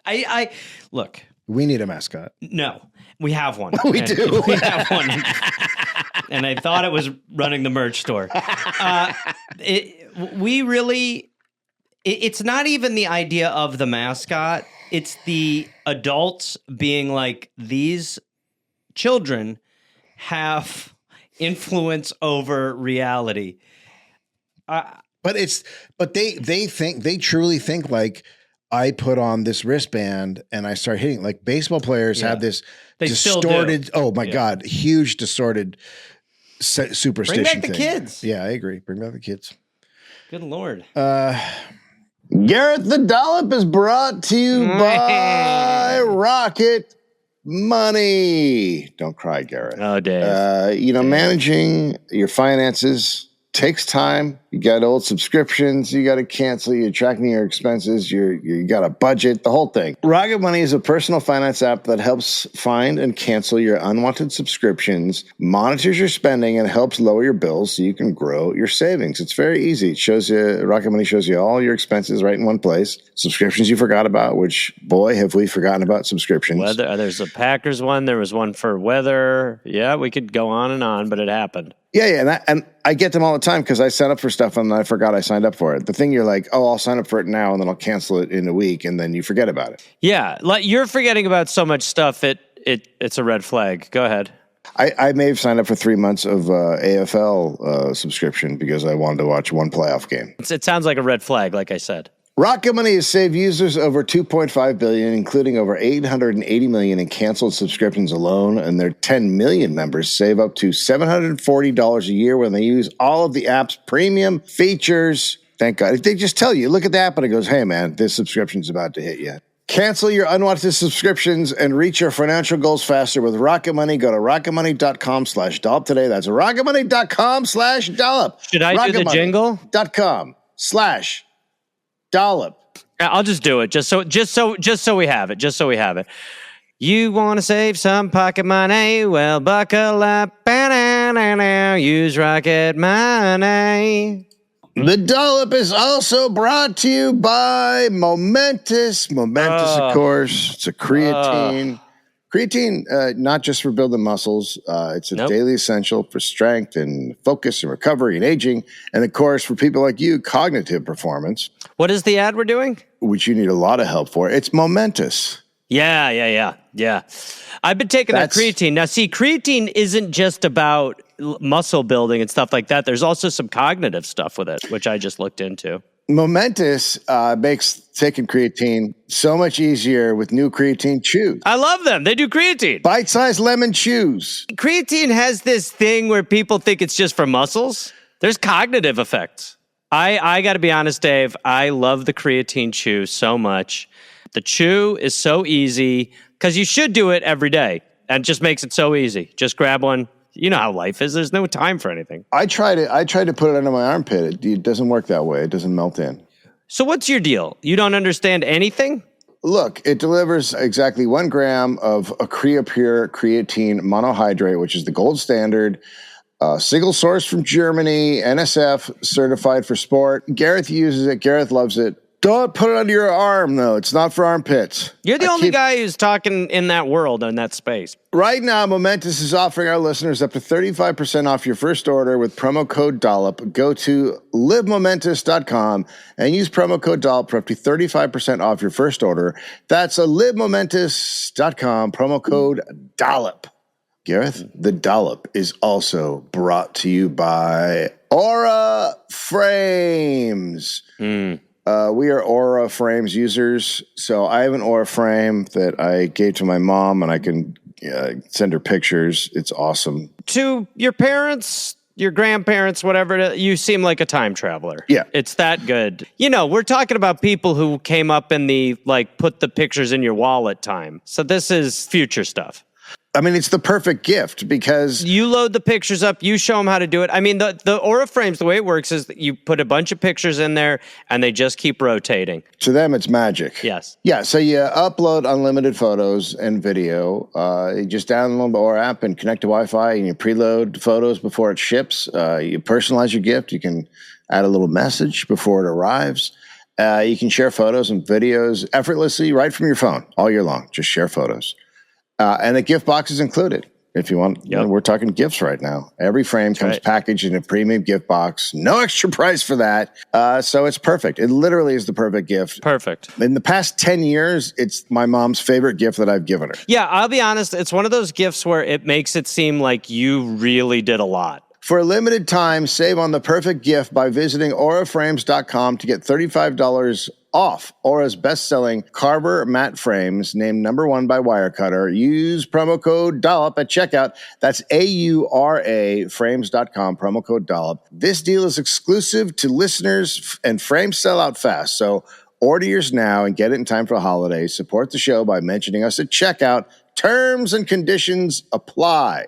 I look. We need a mascot. No, we have one. We do. We have one. And I thought it was running the merch store. It's not even the idea of the mascot. It's the adults being like, these children have influence over reality. But they truly think like, I put on this wristband and I start hitting. Like baseball players have this distorted, oh my God, huge distorted superstition. Bring back the kids. Yeah, I agree. Bring back the kids. Good Lord. Gareth the Dollop is brought to you by Rocket Money. Don't cry, Gareth. Oh, Dave. Managing your finances takes time. You got old subscriptions you got to cancel. You're tracking your expenses. You got a budget, the whole thing. Rocket Money is a personal finance app that helps find and cancel your unwanted subscriptions, monitors your spending, and helps lower your bills so you can grow your savings. It's very easy. Rocket Money shows you all your expenses right in one place. Subscriptions you forgot about, which, boy, have we forgotten about subscriptions. Weather. There's a Packers one. There was one for weather. Yeah, we could go on and on, but it happened. Yeah, and I get them all the time because I sign up for stuff and I forgot I signed up for it. The thing you're like, oh, I'll sign up for it now and then I'll cancel it in a week, and then you forget about it. Yeah, like you're forgetting about so much stuff. It's a red flag. Go ahead. I may have signed up for 3 months of AFL subscription because I wanted to watch one playoff game. It sounds like a red flag, like I said. Rocket Money has saved users over $2.5 billion, including over $880 million in canceled subscriptions alone, and their 10 million members save up to $740 a year when they use all of the app's premium features. Thank God. If they just tell you, look at the app and it goes, hey man, this subscription's about to hit you. Cancel your unwanted subscriptions and reach your financial goals faster with Rocket Money. Go to rocketmoney.com/dollop today. That's rocketmoney.com/dollop. Should I do the jingle? .com/dollop. I'll just do it just so we have it. Just so we have it. You want to save some pocket money? Well, buckle up and use Rocket Money. The Dollop is also brought to you by Momentous. Of course, it's a creatine. Creatine, not just for building muscles. It's a daily essential for strength and focus and recovery and aging. And, of course, for people like you, cognitive performance. What is the ad we're doing? Which you need a lot of help for. It's Momentous. Yeah. I've been taking that creatine. Now, see, creatine isn't just about muscle building and stuff like that. There's also some cognitive stuff with it, which I just looked into. Momentous makes taking creatine so much easier with new creatine chews. I love them. They do creatine. Bite-sized lemon chews. Creatine has this thing where people think it's just for muscles. There's cognitive effects. I got to be honest, Dave. I love the creatine chew so much. The chew is so easy because you should do it every day, and it just makes it so easy. Just grab one. You know how life is. There's no time for anything. I tried to put it under my armpit. It doesn't work that way. It doesn't melt in. So what's your deal? You don't understand anything? Look, it delivers exactly 1 gram of a Creapure creatine monohydrate, which is the gold standard. Single source from Germany, NSF certified for sport. Gareth uses it. Gareth loves it. Don't put it under your arm, though. It's not for armpits. You're the only guy who's talking in that world, in that space. Right now, Momentous is offering our listeners up to 35% off your first order with promo code Dollop. Go to livemomentous.com and use promo code Dollop for up to 35% off your first order. That's livemomentous.com, promo code Dollop. Gareth, the Dollop is also brought to you by Aura Frames. We are Aura Frames users, so I have an Aura frame that I gave to my mom, and I can send her pictures. It's awesome. To your parents, your grandparents, whatever, you seem like a time traveler. Yeah. It's that good. You know, we're talking about people who came up in the, put the pictures in your wallet time. So this is future stuff. I mean, it's the perfect gift because you load the pictures up, you show them how to do it. I mean, the Aura frames, the way it works is that you put a bunch of pictures in there and they just keep rotating. To them, it's magic. Yes. Yeah. So you upload unlimited photos and video. You just download the Aura app and connect to Wi-Fi, and you preload photos before it ships. You personalize your gift. You can add a little message before it arrives. You can share photos and videos effortlessly right from your phone all year long. Just share photos. And the gift box is included if you want. You know, we're talking gifts right now. Every frame comes packaged in a premium gift box. No extra price for that. So it's perfect. It literally is the perfect gift. Perfect. In the past 10 years, it's my mom's favorite gift that I've given her. Yeah, I'll be honest. It's one of those gifts where it makes it seem like you really did a lot. For a limited time, save on the perfect gift by visiting auraframes.com to get $35 off Aura's best-selling Carver matte frames, named #1 by Wirecutter. Use promo code Dollop at checkout. That's AURA frames.com, promo code Dollop. This deal is exclusive to listeners, and frames sell out fast. So order yours now and get it in time for the holidays. Support the show by mentioning us at checkout. Terms and conditions apply.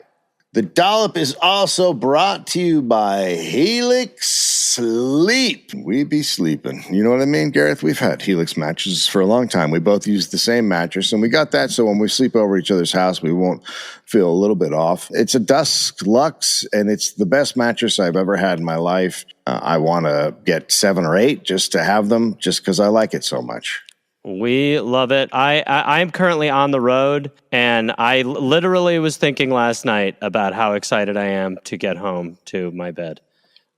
The Dollop is also brought to you by Helix Sleep. We be sleeping. You know what I mean, Gareth? We've had Helix mattresses for a long time. We both use the same mattress, and we got that so when we sleep over each other's house, we won't feel a little bit off. It's a Dusk Luxe, and it's the best mattress I've ever had in my life. I want to get 7 or 8 just to have them, just because I like it so much. We love it. I'm currently on the road, and I literally was thinking last night about how excited I am to get home to my bed.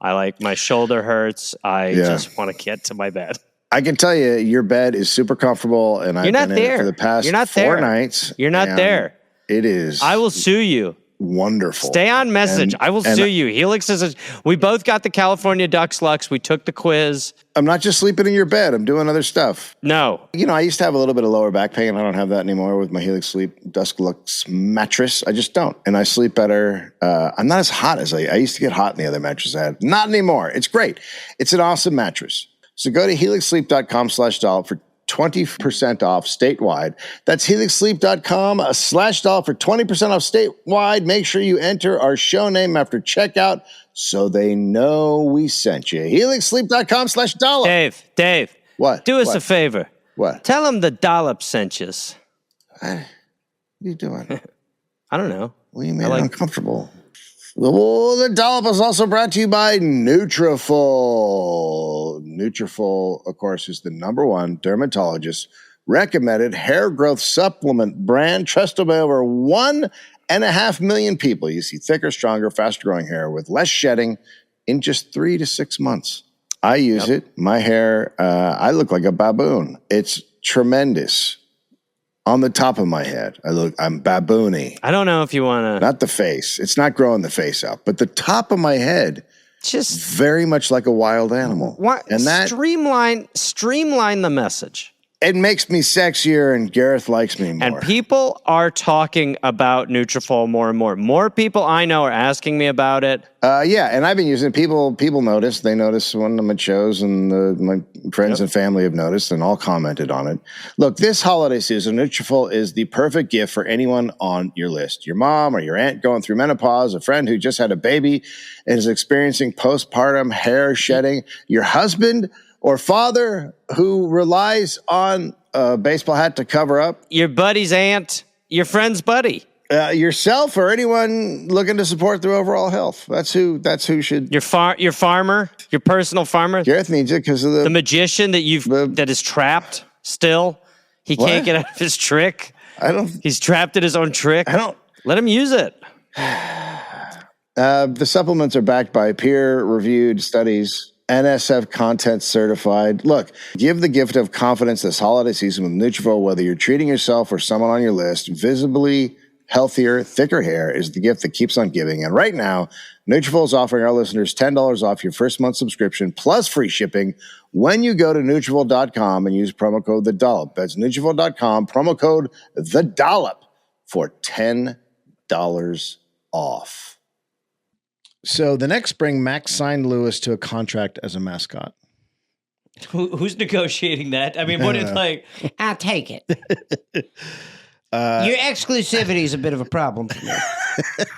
My shoulder hurts. I just want to get to my bed. I can tell you, your bed is super comfortable, and I've been in it for the past 4 nights. You're not there. It is. I will sue you. Wonderful. Stay on message. I will sue you. Helix we both got the California Ducks Lux. We took the quiz. I'm not just sleeping in your bed. I'm doing other stuff. No. I used to have a little bit of lower back pain. I don't have that anymore with my Helix Sleep Dusk Lux mattress. I just don't. And I sleep better. I'm not as hot as I used to get hot in the other mattress I had. Not anymore. It's great. It's an awesome mattress. So go to helixsleep.com/Dollop for 20% off statewide. That's helixsleep.com/Dollop for 20% off statewide. Make sure you enter our show name after checkout so they know we sent you. helixsleep.com/Dollop. Dave. What? Do us a favor. What? Tell them the Dollop sent you. What are you doing? I don't know. Well, you made it uncomfortable. The Dollop is also brought to you by Nutrafol. Nutrafol, of course, is the #1 dermatologist recommended hair growth supplement brand trusted by over 1.5 million people. You see thicker, stronger, faster growing hair with less shedding in just 3 to 6 months. I use it. My hair, I look like a baboon. It's tremendous. On the top of my head, I'm baboony. I don't know if you want to. Not the face. It's not growing the face out, but the top of my head, just very much like a wild animal. What? And that streamline the message. It makes me sexier, and Gareth likes me more. And people are talking about Nutrafol more and more. More people I know are asking me about it. And I've been using it. People notice. They notice when I'm at shows, and my friends and family have noticed and all commented on it. Look, this holiday season, Nutrafol is the perfect gift for anyone on your list. Your mom or your aunt going through menopause, a friend who just had a baby and is experiencing postpartum hair shedding, your husband or father who relies on a baseball hat to cover up. Your buddy's aunt, your friend's buddy. Yourself or anyone looking to support their overall health. That's who should. Your farmer, your personal farmer. Gareth needs it because of the magician that is trapped still. He can't get out of his trick. He's trapped in his own trick. Let him use it. The supplements are backed by peer-reviewed studies, NSF content certified. Look, give the gift of confidence this holiday season with Nutrafol. Whether you're treating yourself or someone on your list, visibly healthier, thicker hair is the gift that keeps on giving. And right now, Nutrafol is offering our listeners $10 off your first month subscription plus free shipping when you go to Nutrafol.com and use promo code The Dollop. That's Nutrafol.com, promo code The Dollop for $10 off. So the next spring, Max signed Lewis to a contract as a mascot. Who's negotiating that? I mean, what is like? I'll take it. Your exclusivity is a bit of a problem for me.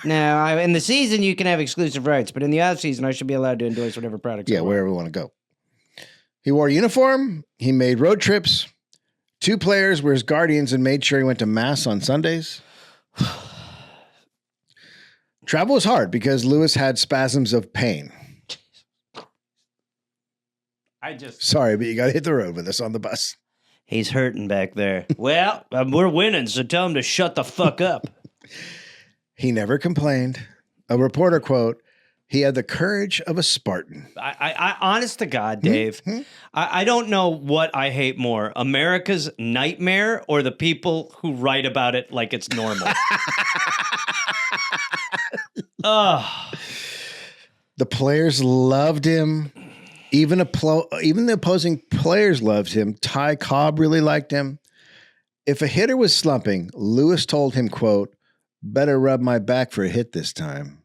Now, in the season, you can have exclusive rights, but in the off season, I should be allowed to endorse whatever products. Yeah, wherever we want to go. He wore a uniform. He made road trips. 2 players were his guardians and made sure he went to mass on Sundays. Travel was hard because Lewis had spasms of pain. Sorry, but you got to hit the road with us on the bus. He's hurting back there. Well, we're winning, so tell him to shut the fuck up. He never complained. A reporter quote, "He had the courage of a Spartan." I honest to God, Dave, I don't know what I hate more, America's nightmare or the people who write about it like it's normal. The players loved him. Even the opposing players loved him. Ty Cobb really liked him. If a hitter was slumping, Lewis told him, quote, "Better rub my back for a hit this time."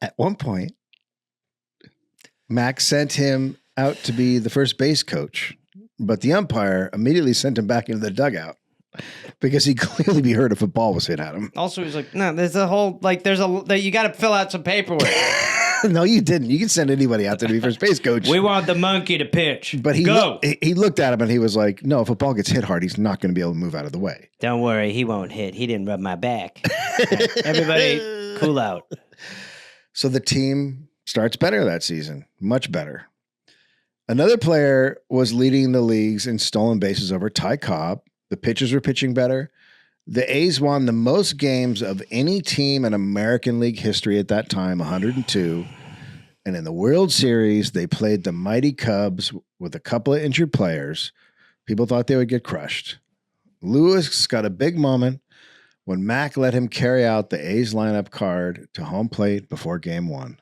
At one point, Mac sent him out to be the first base coach, but the umpire immediately sent him back into the dugout because he'd clearly be hurt if a ball was hit at him. Also, he's like, no, there's a whole, like, you got to fill out some paperwork. No, you didn't. You can send anybody out there to be first base coach. We want the monkey to pitch. But he looked at him and he was like, no, if a ball gets hit hard, he's not going to be able to move out of the way. Don't worry, he won't hit. He didn't rub my back. Everybody, cool out. So the team starts better that season, much better. Another player was leading the leagues in stolen bases over Ty Cobb. The pitchers were pitching better. The A's won the most games of any team in American League history at that time, 102. And in the World Series, they played the mighty Cubs with a couple of injured players. People thought they would get crushed. Lewis got a big moment when Mac let him carry out the A's lineup card to home plate before Game 1.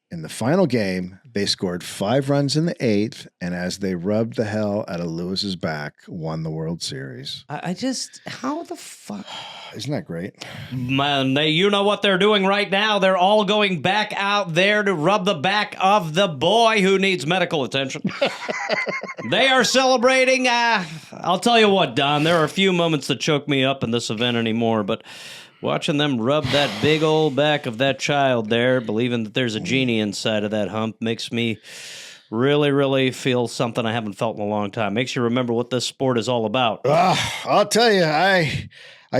In the final game, they scored 5 runs in the 8th, and as they rubbed the hell out of Lewis's back, won the World Series. How the fuck? Isn't that great? Man, you know what they're doing right now? They're all going back out there to rub the back of the boy who needs medical attention. They are celebrating. I'll tell you what, Don, there are a few moments that choke me up in this event anymore, but watching them rub that big old back of that child there, believing that there's a genie inside of that hump, makes me really, really feel something I haven't felt in a long time. Makes you remember what this sport is all about. I'll tell you, I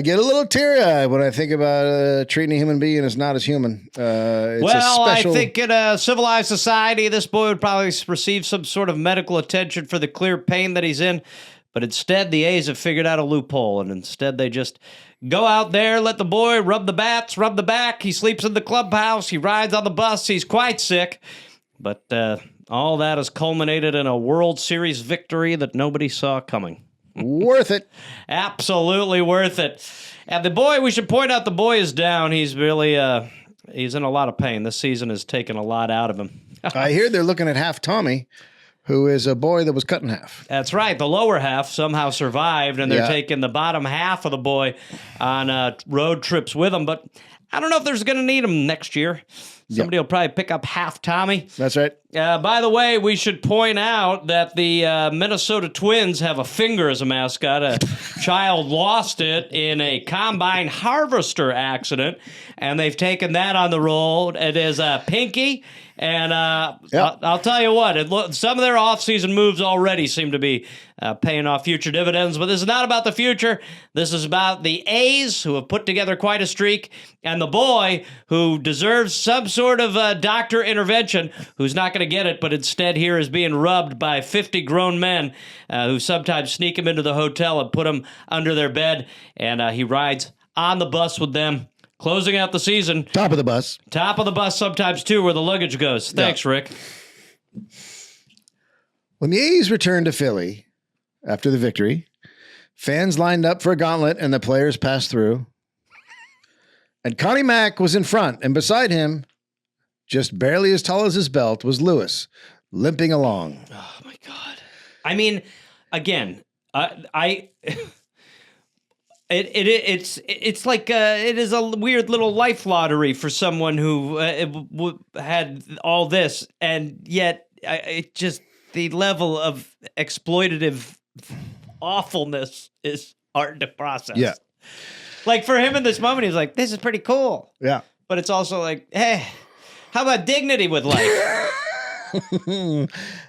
get a little teary-eyed when I think about treating a human being as not as human. I think in a civilized society, this boy would probably receive some sort of medical attention for the clear pain that he's in. But instead, the A's have figured out a loophole, and instead they just go out there, let the boy rub the bats, rub the back. He sleeps in the clubhouse. He rides on the bus. He's quite sick. But all that has culminated in a World Series victory that nobody saw coming. Worth it. Absolutely worth it. And the boy, we should point out the boy is down. He's really, he's in a lot of pain. This season has taken a lot out of him. I hear they're looking at half Tommy, who is a boy that was cut in half. That's right. The lower half somehow survived, and they're taking the bottom half of the boy on road trips with him. But I don't know if there's going to need him next year. Somebody will probably pick up half Tommy. That's right. By the way, we should point out that the Minnesota Twins have a finger as a mascot. A child lost it in a combine harvester accident, and they've taken that on the road. It is a pinky. And I'll tell you what, some of their offseason moves already seem to be paying off future dividends. But this is not about the future. This is about the A's, who have put together quite a streak, and the boy who deserves some sort of doctor intervention, who's not going to get it, but instead here is being rubbed by 50 grown men who sometimes sneak him into the hotel and put him under their bed, and he rides on the bus with them. Closing out the season. Top of the bus. Top of the bus sometimes, too, where the luggage goes. Thanks, Rick. When the A's returned to Philly after the victory, fans lined up for a gauntlet and the players passed through. And Connie Mack was in front, and beside him, just barely as tall as his belt, was Lewis, limping along. Oh, my God. I mean, again, It's like it is a weird little life lottery for someone who had all this, and yet it just the level of exploitative awfulness is hard to process. Yeah, like for him in this moment, he's like, "This is pretty cool." Yeah, but it's also like, "Hey, how about dignity with life?"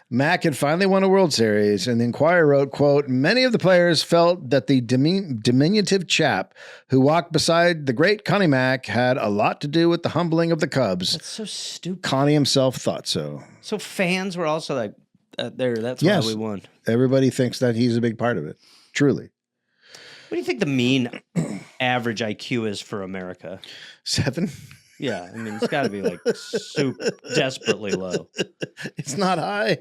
Mack had finally won a World Series, and the Inquirer wrote, quote, "Many of the players felt that the diminutive chap who walked beside the great Connie Mack had a lot to do with the humbling of the Cubs." That's so stupid. Connie himself thought so. So fans were also like, that's why we won. Everybody thinks that he's a big part of it. Truly. What do you think the mean average IQ is for America? 7? Yeah, I mean, it's got to be like super desperately low. It's not high.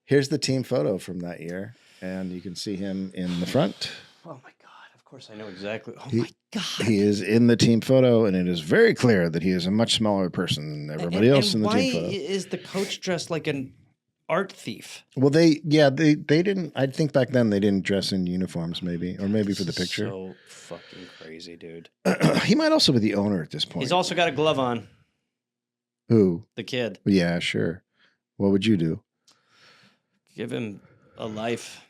Here's the team photo from that year, and you can see him in the front. Oh, my God, of course, I know exactly. Oh my God. He is in the team photo, and it is very clear that he is a much smaller person than everybody else in the team photo. Why is the coach dressed like an art thief? Well, they didn't. I think back then they didn't dress in uniforms, maybe for the picture. So fucking crazy, dude. He might also be the owner at this point. He's also got a glove on. Who? The kid. Yeah, sure. What would you do? Give him a life.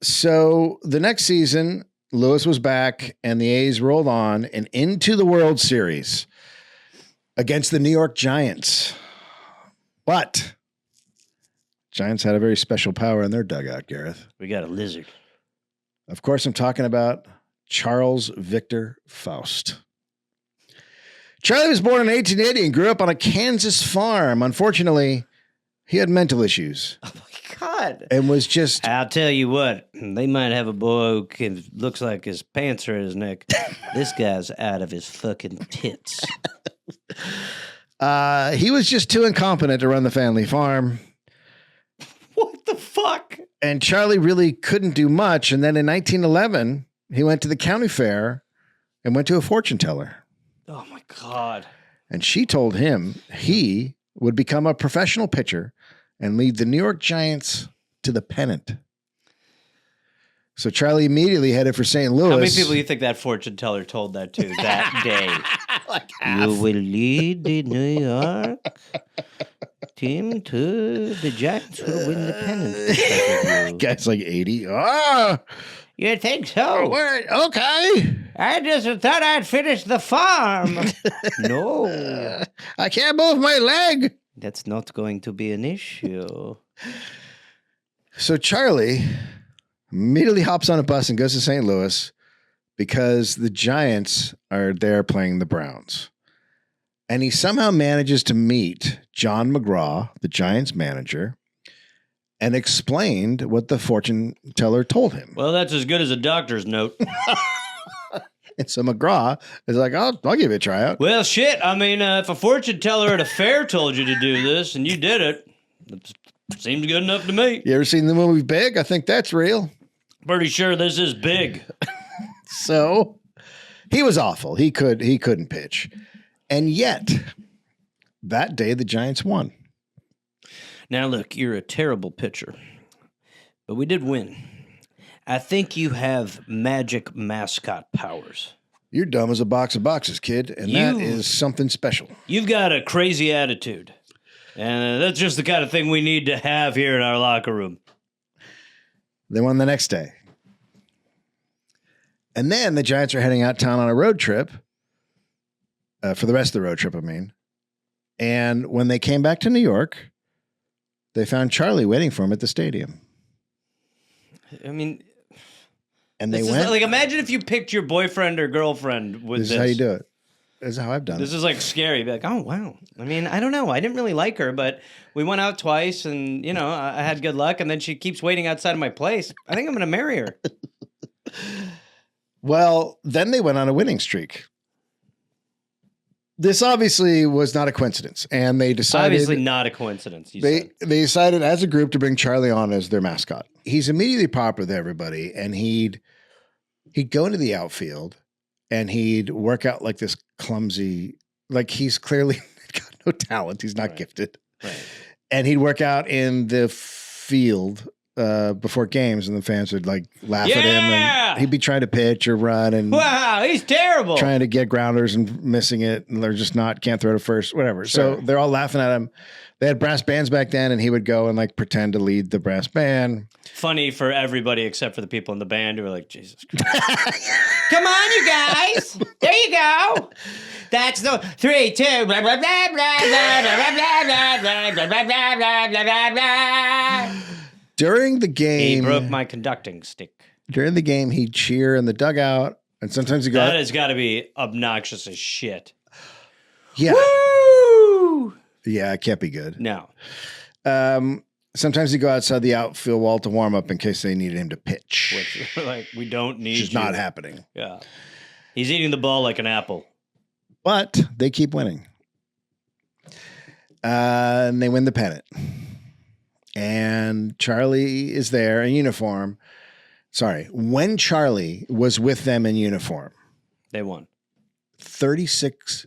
So the next season, Lewis was back, and the A's rolled on and into the World Series against the New York Giants. But Giants had a very special power in their dugout, Gareth. We got a lizard. Of course, I'm talking about Charles Victor Faust. Charlie was born in 1880 and grew up on a Kansas farm. Unfortunately, he had mental issues. Oh, my God. And was just... I'll tell you what, they might have a boy who looks like his pants are in his neck. This guy's out of his fucking tits. He was just too incompetent to run the family farm. What the fuck? And Charlie really couldn't do much. And then in 1911, he went to the county fair and went to a fortune teller. Oh, my God. And she told him he would become a professional pitcher and lead the New York Giants to the pennant. So Charlie immediately headed for St. Louis. How many people do you think that fortune teller told that to that day? Like half. You will lead the New York team to the Giants will win the pennant. Guy's like 80. Ah, you think so? Okay. I just thought I'd finish the farm. No. I can't move my leg. That's not going to be an issue. So Charlie immediately hops on a bus and goes to St. Louis because the Giants are there playing the Browns. And he somehow manages to meet John McGraw, the Giants manager, and explained what the fortune teller told him. Well, that's as good as a doctor's note. And so McGraw is like, I'll give it a tryout. Well, shit. I mean, if a fortune teller at a fair told you to do this and you did it, seems good enough to me. You ever seen the movie Big? I think that's real. Pretty sure this is big. So he was awful. He couldn't pitch. And yet, that day the Giants won. Now, look, you're a terrible pitcher, but we did win. I think you have magic mascot powers. You're dumb as a box of boxes, kid, and that is something special. You've got a crazy attitude, and that's just the kind of thing we need to have here in our locker room. They won the next day. And then the Giants are heading out town on a road trip, for the rest of the road trip, I mean. And when they came back to New York, they found Charlie waiting for him at the stadium. I mean... And they went. Like, imagine if you picked your boyfriend or girlfriend with this. This is how you do it. This is how I've done it. This is like scary. Be like, oh, wow. I mean, I don't know. I didn't really like her, but we went out twice and, you know, I had good luck. And then she keeps waiting outside of my place. I think I'm going to marry her. Well, then they went on a winning streak. This obviously was not a coincidence. And they decided. Obviously not a coincidence. They decided as a group to bring Charlie on as their mascot. He's immediately popular with everybody. And he'd go into the outfield and he'd work out like this clumsy, like he's clearly got no talent. He's not gifted. Right. And he'd work out in the field before games, and the fans would like laugh at him. And he'd be trying to pitch or run, and wow, he's terrible. Trying to get grounders and missing it, and they're just can't throw to first, whatever. Sure. So they're all laughing at him. They had brass bands back then, and he would go and like pretend to lead the brass band. Funny for everybody except for the people in the band who were like, Jesus Christ. Come on, you guys. There you go. That's the 3, 2, blah, blah, blah, blah, blah, blah, blah, blah, blah, blah, blah, blah. During the game, he broke my conducting stick. During the game, he'd cheer in the dugout, and sometimes he'd go. That has got to be obnoxious as shit. Yeah. Woo! Yeah, it can't be good. No. Sometimes he'd go outside the outfield wall to warm up in case they needed him to pitch. Which, like, we don't need. Which is not happening. Yeah. He's eating the ball like an apple. But they keep winning. And they win the pennant. And Charlie is there in uniform when Charlie was with them in uniform, they won 36-2.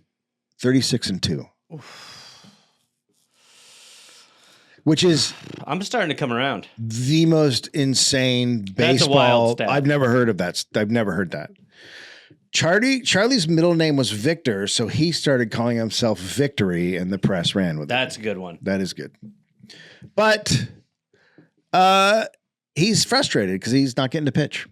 Which is, I'm starting to come around. The most insane baseball. That's a wild stat. I've never heard of that. I've never heard that. Charlie's middle name was Victor, so he started calling himself Victory, and the press ran with it. That's a good one. That is good. But he's frustrated because he's not getting to pitch.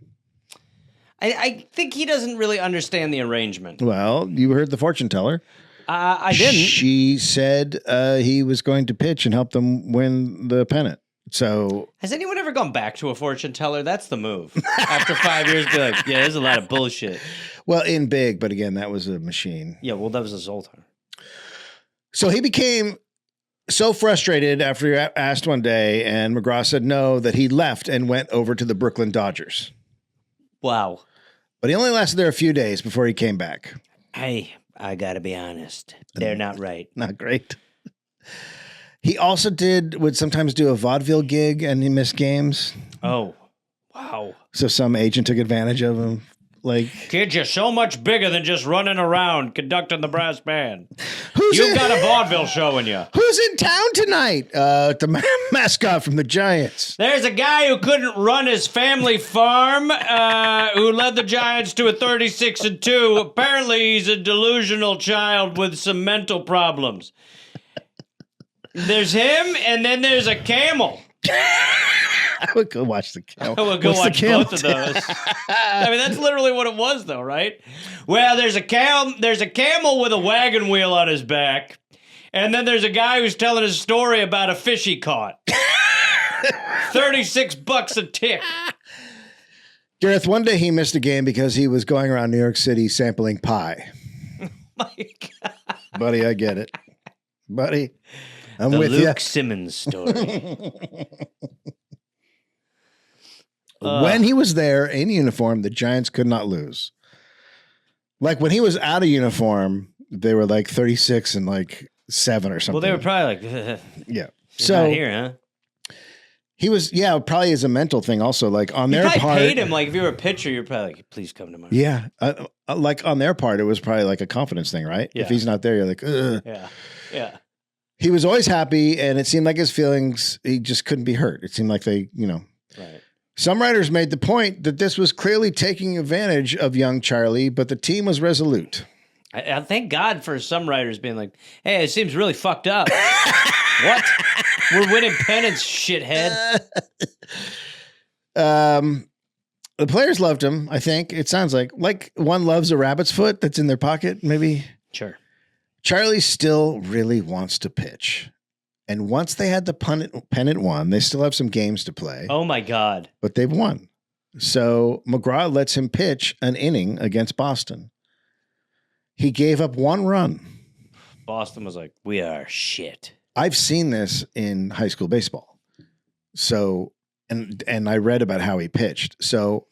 I think he doesn't really understand the arrangement. Well, you heard the fortune teller. I didn't. She said he was going to pitch and help them win the pennant. So, has anyone ever gone back to a fortune teller? That's the move. After 5 years, be like, yeah, there's a lot of bullshit. Well, in big, but again, that was a machine. Yeah, well, that was a Zoltar. So he became so frustrated after he asked one day, and McGraw said no, that he left and went over to the Brooklyn Dodgers. Wow. But he only lasted there a few days before he came back. Hey, I got to be honest. They're not right. Not great. He also would sometimes do a vaudeville gig and he missed games. Oh, wow. So some agent took advantage of him. Like, kid, you're so much bigger than just running around conducting the brass band. You've got a vaudeville show in you. Who's in town tonight? The mascot from the Giants. There's a guy who couldn't run his family farm, who led the Giants to a 36-2. Apparently, he's a delusional child with some mental problems. There's him, and then there's a camel. I would go watch the camel. I would go watch both of those. I mean, that's literally what it was, though, right? Well, there's a camel with a wagon wheel on his back, and then there's a guy who's telling his story about a fish he caught. $36 a tick. Gareth, one day he missed a game because he was going around New York City sampling pie. My God. Buddy, I get it. Buddy, I'm with you. The Luke Simmons story. When he was there in uniform, the Giants could not lose. Like when he was out of uniform, they were like 36-7 or something. Well, they were probably like, yeah. So not here, huh? He was, probably as a mental thing also. Like on their part, paid him. Like if you were a pitcher, you're probably like, please come to my. Yeah, like on their part, it was probably like a confidence thing, right? Yeah. If he's not there, you're like, ugh. Yeah. He was always happy, and it seemed like his feelings, he just couldn't be hurt. It seemed like they, Right. Some writers made the point that this was clearly taking advantage of young Charlie, but the team was resolute. I thank God for some writers being like, hey, it seems really fucked up. What? We're winning pennants, shithead. The players loved him, I think. It sounds like one loves a rabbit's foot that's in their pocket, maybe. Sure. Charlie still really wants to pitch. And once they had the pennant won, they still have some games to play. Oh, my God. But they've won. So McGraw lets him pitch an inning against Boston. He gave up 1 run. Boston was like, we are shit. I've seen this in high school baseball. So, and I read about how he pitched. So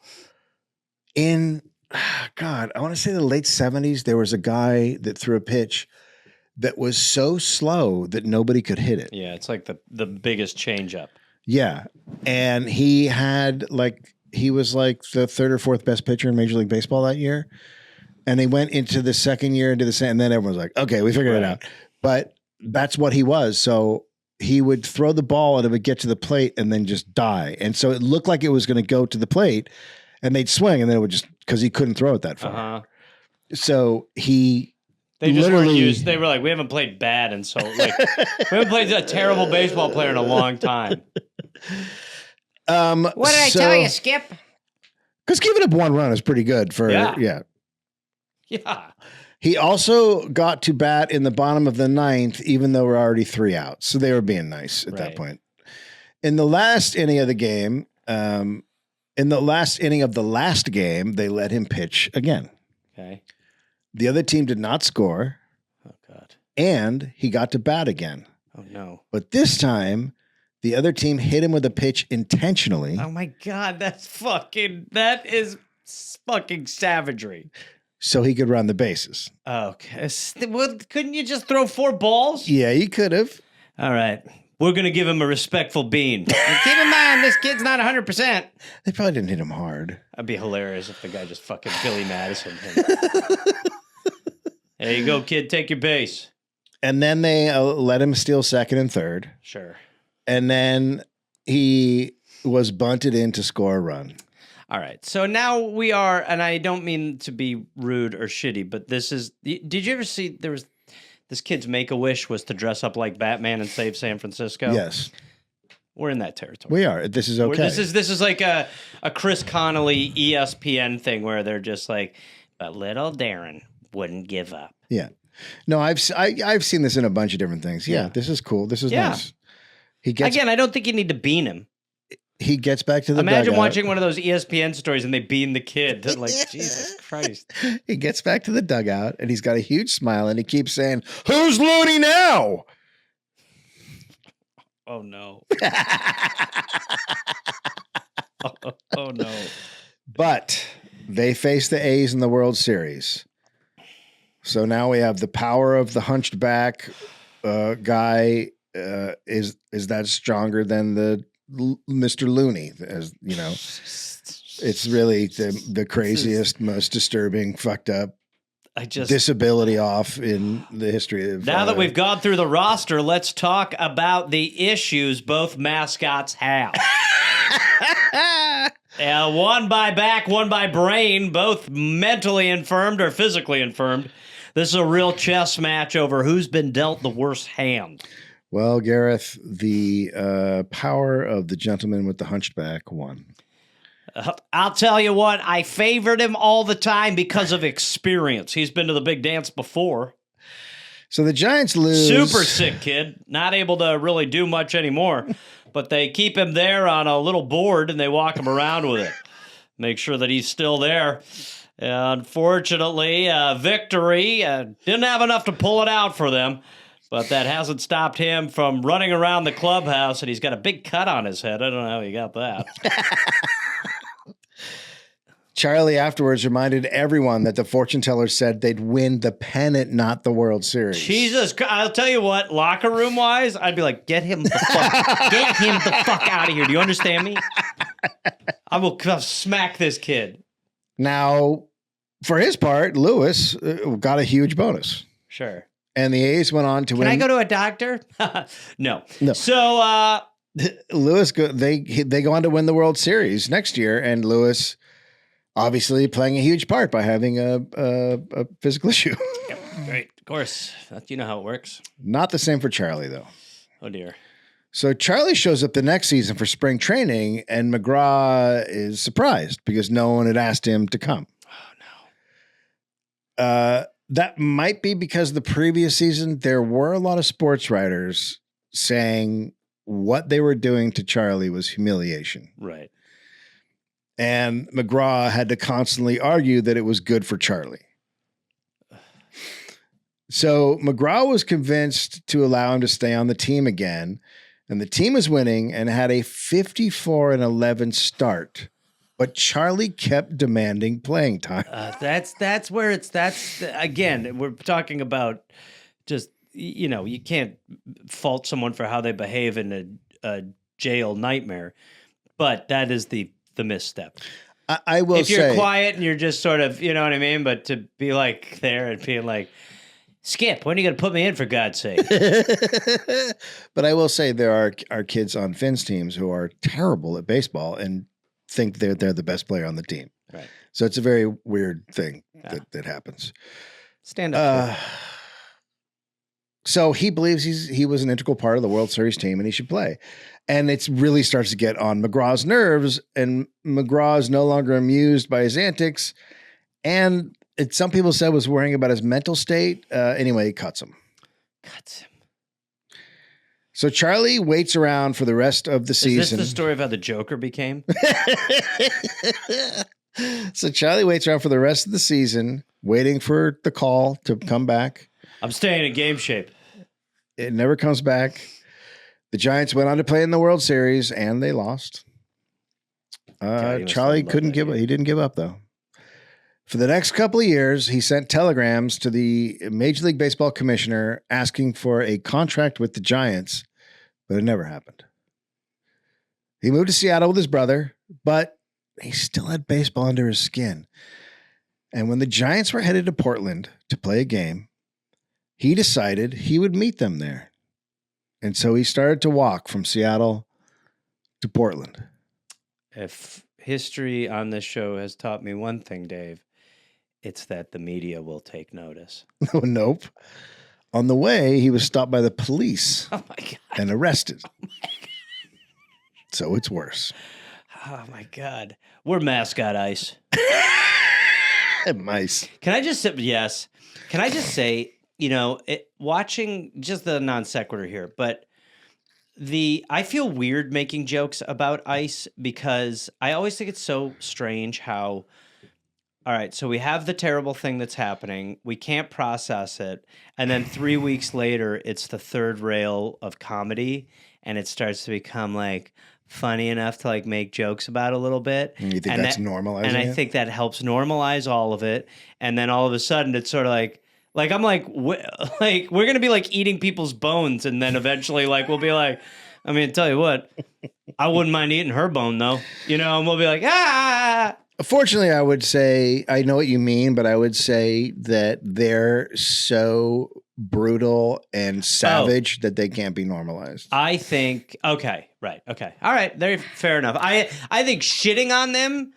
in, I want to say the late 70s, there was a guy that threw a pitch that was so slow that nobody could hit it. Yeah, it's like the biggest change up. Yeah. And he was like the 3rd or 4th best pitcher in Major League Baseball that year. And they went into the second year and then everyone was like, okay, we figured it out. But that's what he was. So he would throw the ball and it would get to the plate and then just die. And so it looked like it was going to go to the plate and they'd swing and then it would just, because he couldn't throw it that far. Uh-huh. So they just weren't used. They were like, we haven't played bad, and so we haven't played a terrible baseball player in a long time. What did I tell you, Skip? Because giving up 1 run is pretty good for Yeah. He also got to bat in the bottom of the 9th, even though we're already 3 outs. So they were being nice at that point. In the last inning of the game, in the last inning of the last game, they let him pitch again. Okay. The other team did not score. Oh, God. And he got to bat again. Oh, no. But this time, the other team hit him with a pitch intentionally. Oh, my God. That is fucking savagery. So he could run the bases. Okay. Well, couldn't you just throw 4 balls? Yeah, you could have. All right. we're going to give him a respectful bean. And keep in mind, this kid's not 100%. They probably didn't hit him hard. That'd be hilarious if the guy just fucking Billy Madison him. There you go, kid. Take your base. And then they let him steal second and third. Sure. And then he was bunted in to score a run. All right. So now we are, and I don't mean to be rude or shitty, but this is, did you ever see, there was, this kid's make-a-wish was to dress up like Batman and save San Francisco? Yes. We're in that territory. We are. This is okay. This is like a Chris Connolly ESPN thing where they're just like, but little Darren wouldn't give up. Yeah. No, I've seen this in a bunch of different things. Yeah. This is cool. This is nice. Again, I don't think you need to bean him. He gets back to the Imagine dugout. watching one of those ESPN stories and they bean the kid. Like, Jesus Christ. He gets back to the dugout and he's got a huge smile and he keeps saying, "Who's loony now?" Oh, no. oh, no. But they face the A's in the World Series. So now we have the power of the hunched back guy. Is that stronger than the Mr. Looney? As you know, it's really the craziest, most disturbing, fucked up disability off in the history of. Now that we've gone through the roster, let's talk about the issues both mascots have. One by back, one by brain, both mentally infirmed or physically infirmed. This is a real chess match over who's been dealt the worst hand. Well, Gareth, the power of the gentleman with the hunchback won. I'll tell you what, I favored him all the time because of experience. He's been to the big dance before. So the Giants lose. Super sick kid. Not able to really do much anymore. But they keep him there on a little board and they walk him around with it. Make sure that he's still there. Unfortunately, Victory didn't have enough to pull it out for them. But that hasn't stopped him from running around the clubhouse, and he's got a big cut on his head. I don't know how he got that. Charlie afterwards reminded everyone that the fortune teller said they'd win the pennant, not the World Series. Jesus, I'll tell you what, locker room wise, I'd be like, get him the fuck out of here. Do you understand me? I will smack this kid. Now, for his part, Lewis got a huge bonus. Sure. And the A's went on to win. Can I go to a doctor? No. So Lewis, they go on to win the World Series next year, and Lewis obviously playing a huge part by having a physical issue. Yep, great, of course. You know how it works. Not the same for Charlie, though. Oh dear. So Charlie shows up the next season for spring training, and McGraw is surprised because no one had asked him to come. Oh no. That might be because the previous season, there were a lot of sports writers saying what they were doing to Charlie was humiliation. Right. And McGraw had to constantly argue that it was good for Charlie. So McGraw was convinced to allow him to stay on the team again. And the team was winning and had a 54-11 start. But Charlie kept demanding playing time. That's where again, we're talking about just, you can't fault someone for how they behave in a jail nightmare, but that is the misstep. I will say. If you're quiet and you're just sort of, you know what I mean? But to be like there and being like, Skip, when are you going to put me in, for God's sake? But I will say there are kids on Finn's teams who are terrible at baseball and think they're the best player on the team. Right. So it's a very weird thing that happens. Stand up. So he believes he was an integral part of the World Series team and he should play. And it really starts to get on McGraw's nerves, and McGraw is no longer amused by his antics. And some people said was worrying about his mental state. Anyway, he cuts him. So Charlie waits around for the rest of the season. Is this the story of how the Joker became? So Charlie waits around for the rest of the season, waiting for the call to come back. I'm staying in game shape. It never comes back. The Giants went on to play in the World Series, and they lost. Charlie couldn't give up. He didn't give up, though. For the next couple of years, he sent telegrams to the Major League Baseball commissioner asking for a contract with the Giants but it never happened. He moved to Seattle with his brother, but he still had baseball under his skin. And when the Giants were headed to Portland to play a game, he decided he would meet them there. And so he started to walk from Seattle to Portland. If history on this show has taught me one thing, Dave, it's that the media will take notice. Nope. On the way, he was stopped by the police and arrested. Oh my God. So it's worse. Oh, my God. We're mascot ice. Mice. Can I just say, yes. Can I just say, watching just the non sequitur here, but I feel weird making jokes about ice because I always think it's so strange how, all right, so we have the terrible thing that's happening. We can't process it. And then 3 weeks later, it's the third rail of comedy. And it starts to become like funny enough to like make jokes about a little bit. And you think that's normalizing And I think that helps normalize all of it. And then all of a sudden it's sort of like I'm like we're going to be like eating people's bones. And then eventually like we'll be like, I mean, tell you what, I wouldn't mind eating her bone though. And we'll be like, Fortunately, I would say, I know what you mean, but I would say that they're so brutal and savage that they can't be normalized. I think, okay, right, okay. All right, fair enough. I think shitting on them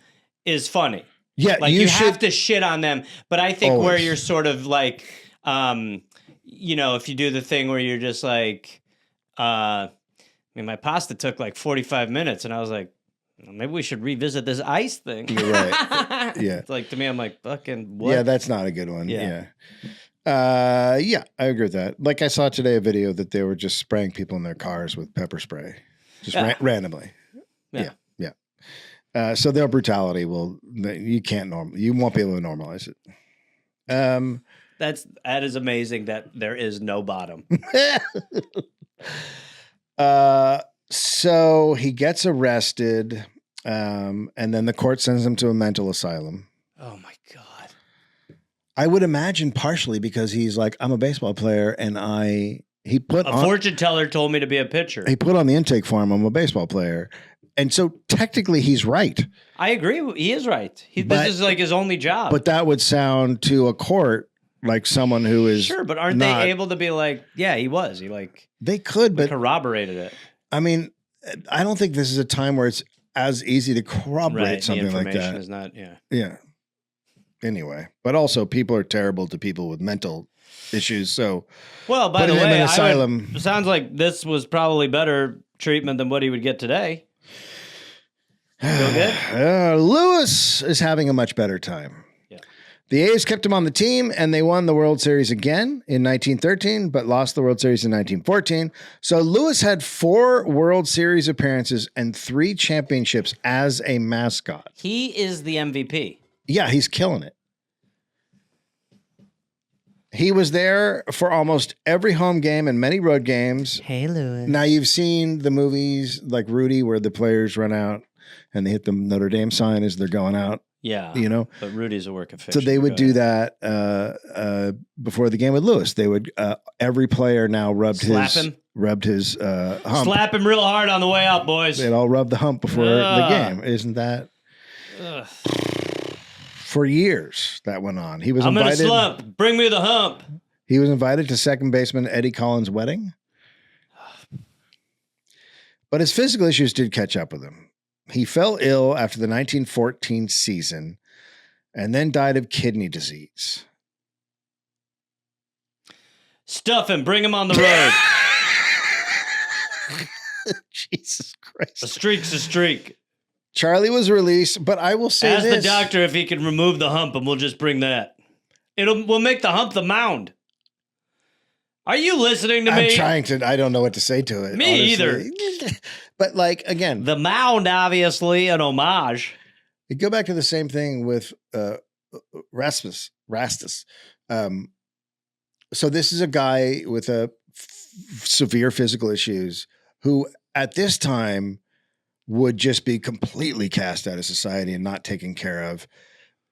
is funny. Yeah, like you have to shit on them, but I think always. Where you're sort of like, if you do the thing where you're just like, my pasta took like 45 minutes, and I was like, maybe we should revisit this ice thing. You're right. Yeah. It's like, to me, I'm like, fucking what? Yeah, that's not a good one. Yeah. I agree with that. Like I saw today a video that they were just spraying people in their cars with pepper spray. Just randomly. Yeah. So their brutality you won't be able to normalize it. That is amazing that there is no bottom. So he gets arrested, and then the court sends him to a mental asylum. Oh my God. I would imagine partially because he's like, I'm a baseball player, and fortune teller told me to be a pitcher. He put on the intake form, I'm a baseball player. And so technically he's right. I agree. He is right. This is like his only job. But that would sound to a court like someone who is sure, but aren't they able to be like, yeah, he was. They could, but corroborated it. I mean, I don't think this is a time where it's as easy to corroborate something like that. The information is not, Yeah. Anyway, but also people are terrible to people with mental issues. So, well, by the way, sounds like this was probably better treatment than what he would get today. Feel good? Lewis is having a much better time. Yeah. The A's kept him on the team, and they won the World Series again in 1913, but lost the World Series in 1914. So Lewis had 4 World Series appearances and 3 championships as a mascot. He is the MVP. Yeah, he's killing it. He was there for almost every home game and many road games. Hey, Lewis. Now, you've seen the movies like Rudy where the players run out and they hit the Notre Dame sign as they're going out. Yeah. But Rudy's a work of fiction. So they would do that before the game with Lewis. They would, every player now rubbed his hump. Slap him real hard on the way out, boys. They'd all rub the hump before the game. Isn't that? For years that went on. He was I'm invited. In a slump. Bring me the hump. He was invited to second baseman Eddie Collins' wedding. But his physical issues did catch up with him. He fell ill after the 1914 season and then died of kidney disease. Stuff him. Bring him on the road. Jesus Christ. A streak's a streak. Charlie was released, but I will say Ask this. the doctor if he can remove the hump, and we'll just bring that. We'll make the hump the mound. Are you listening to me? I'm trying to. I don't know what to say to it. Me honestly. Either. But again. The mound, obviously, an homage. You go back to the same thing with Rastus. So this is a guy with severe physical issues who at this time would just be completely cast out of society and not taken care of.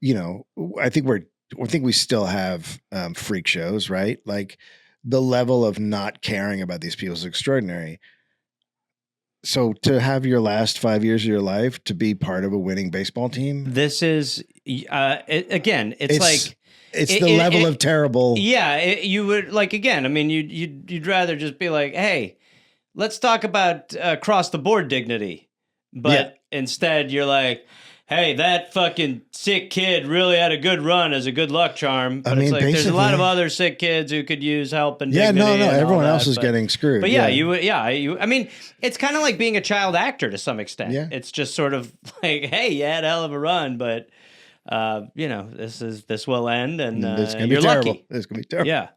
I think we still have freak shows, right? Like the level of not caring about these people is extraordinary. So to have your last 5 years of your life to be part of a winning baseball team, this is again. It's the level of terrible. Yeah, you would like again. I mean, you'd rather just be like, hey, let's talk about across the board dignity, but instead you're like, hey, that fucking sick kid really had a good run as a good luck charm. But it's like there's a lot of other sick kids who could use help and dignity. Yeah, no, everyone else is getting screwed. But I mean, it's kind of like being a child actor to some extent. Yeah. It's just sort of like, hey, you had a hell of a run, but this will end, and you're lucky. It's gonna be terrible.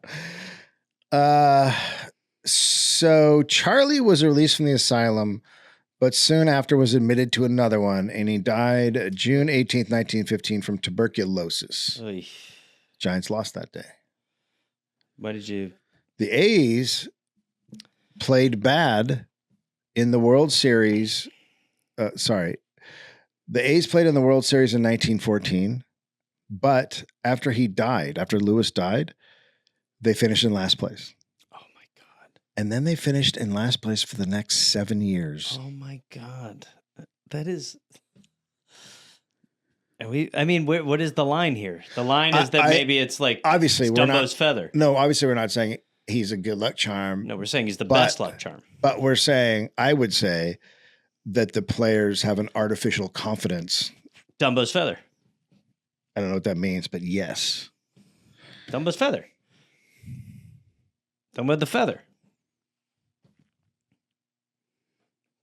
Yeah. So Charlie was released from the asylum, but soon after was admitted to another one, and he died June 18th, 1915 from tuberculosis. Oy. Giants lost that day. Why did you? The A's played bad in the World Series. The A's played in the World Series in 1914, but after Lewis died, they finished in last place. And then they finished in last place for the next 7 years. Oh my God. That is. What is the line here? The line is that maybe it's like obviously Dumbo's feather. No, obviously we're not saying he's a good luck charm. No, we're saying he's the best luck charm. But we're saying, I would say that the players have an artificial confidence. Dumbo's feather. I don't know what that means, but yes. Dumbo's feather. Dumbo the feather.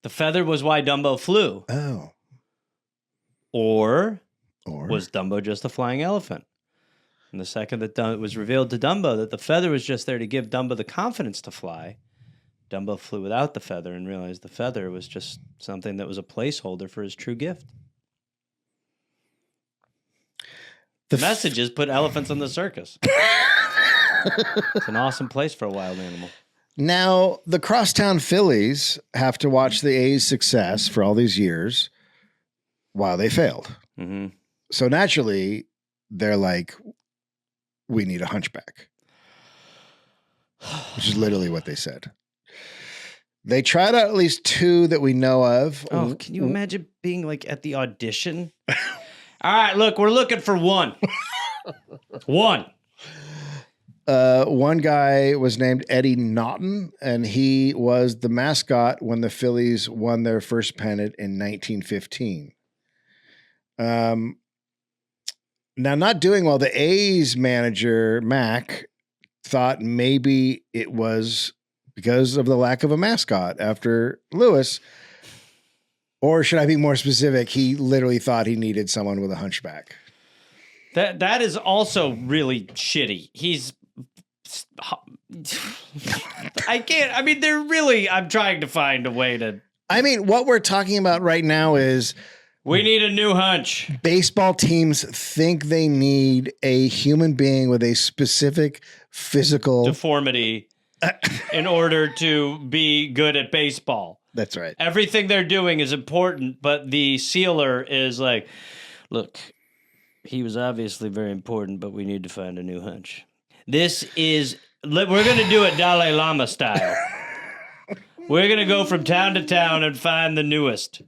The feather was why Dumbo flew. Oh. Or was Dumbo just a flying elephant? And the second that it was revealed to Dumbo that the feather was just there to give Dumbo the confidence to fly, Dumbo flew without the feather and realized the feather was just something that was a placeholder for his true gift. The message is put elephants in the circus. It's an awesome place for a wild animal. Now, the crosstown Phillies have to watch the A's success for all these years while they failed. Mm-hmm. So naturally, they're like, we need a hunchback, which is literally what they said. They tried out at least two that we know of. Oh, can you imagine being like at the audition? All right, look, we're looking for one. One. One guy was named Eddie Naughton, and he was the mascot when the Phillies won their first pennant in 1915. Now, not doing well, the A's manager, Mac, thought maybe it was because of the lack of a mascot after Lewis. Or should I be more specific? He literally thought he needed someone with a hunchback. That is also really shitty. I can't. I mean, I'm trying to find a way to. I mean, what we're talking about right now is we need a new hunch. Baseball teams think they need a human being with a specific physical deformity in order to be good at baseball. That's right. Everything they're doing is important, but the sealer is like, look, he was obviously very important, but we need to find a new hunch. We're going to do it Dalai Lama style. We're going to go from town to town and find the newest.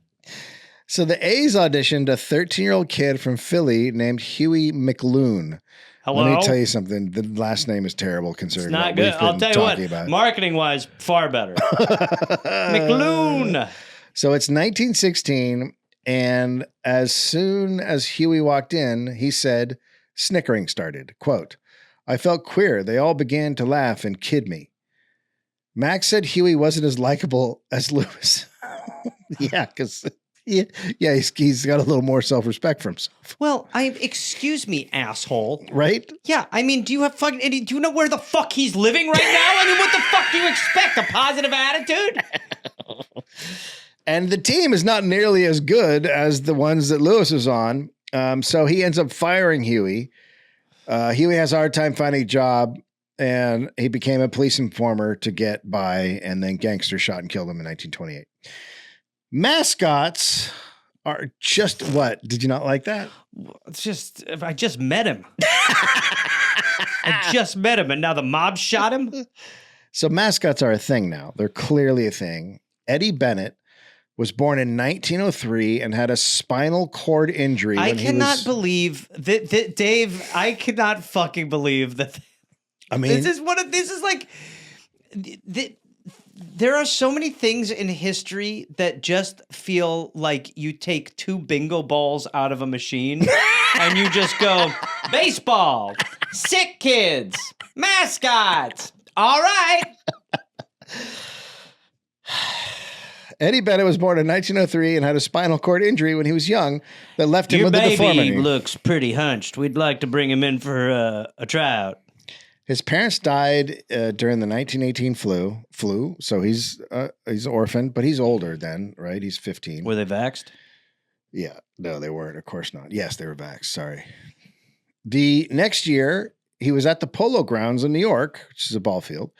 So the A's auditioned a 13-year-old kid from Philly named Huey McLoon. Hello? Let me tell you something. The last name is terrible considering what we've been talking about. Marketing-wise, far better. McLoon. So it's 1916, and as soon as Huey walked in, he said, snickering started. Quote, I felt queer. They all began to laugh and kid me. Max said Huey wasn't as likable as Lewis. Yeah, because he's got a little more self-respect for himself. Well, excuse me, asshole. Right? Yeah, I mean, do you know where the fuck he's living right now? I mean, what the fuck do you expect? A positive attitude? And the team is not nearly as good as the ones that Lewis was on. So he ends up firing Huey. Huey has a hard time finding a job, and he became a police informer to get by, and then gangsters shot and killed him in 1928. Mascots are just what? Did you not like that? I just met him. I just met him, and now the mob shot him? So mascots are a thing now. They're clearly a thing. Eddie Bennett was born in 1903 and had a spinal cord injury. I cannot believe that, Dave. I cannot fucking believe that. I mean, this is like. There are so many things in history that just feel like you take 2 bingo balls out of a machine and you just go, baseball, sick kids, mascots. All right. Eddie Bennett was born in 1903 and had a spinal cord injury when he was young that left him with a deformity. Your baby looks pretty hunched. We'd like to bring him in for a tryout. His parents died during the 1918 flu, so he's orphaned, but he's older then, right? He's 15. Were they vaxxed? Yeah. No, they weren't. Of course not. Yes, they were vaxxed. Sorry. The next year, he was at the Polo Grounds in New York, which is a ball field,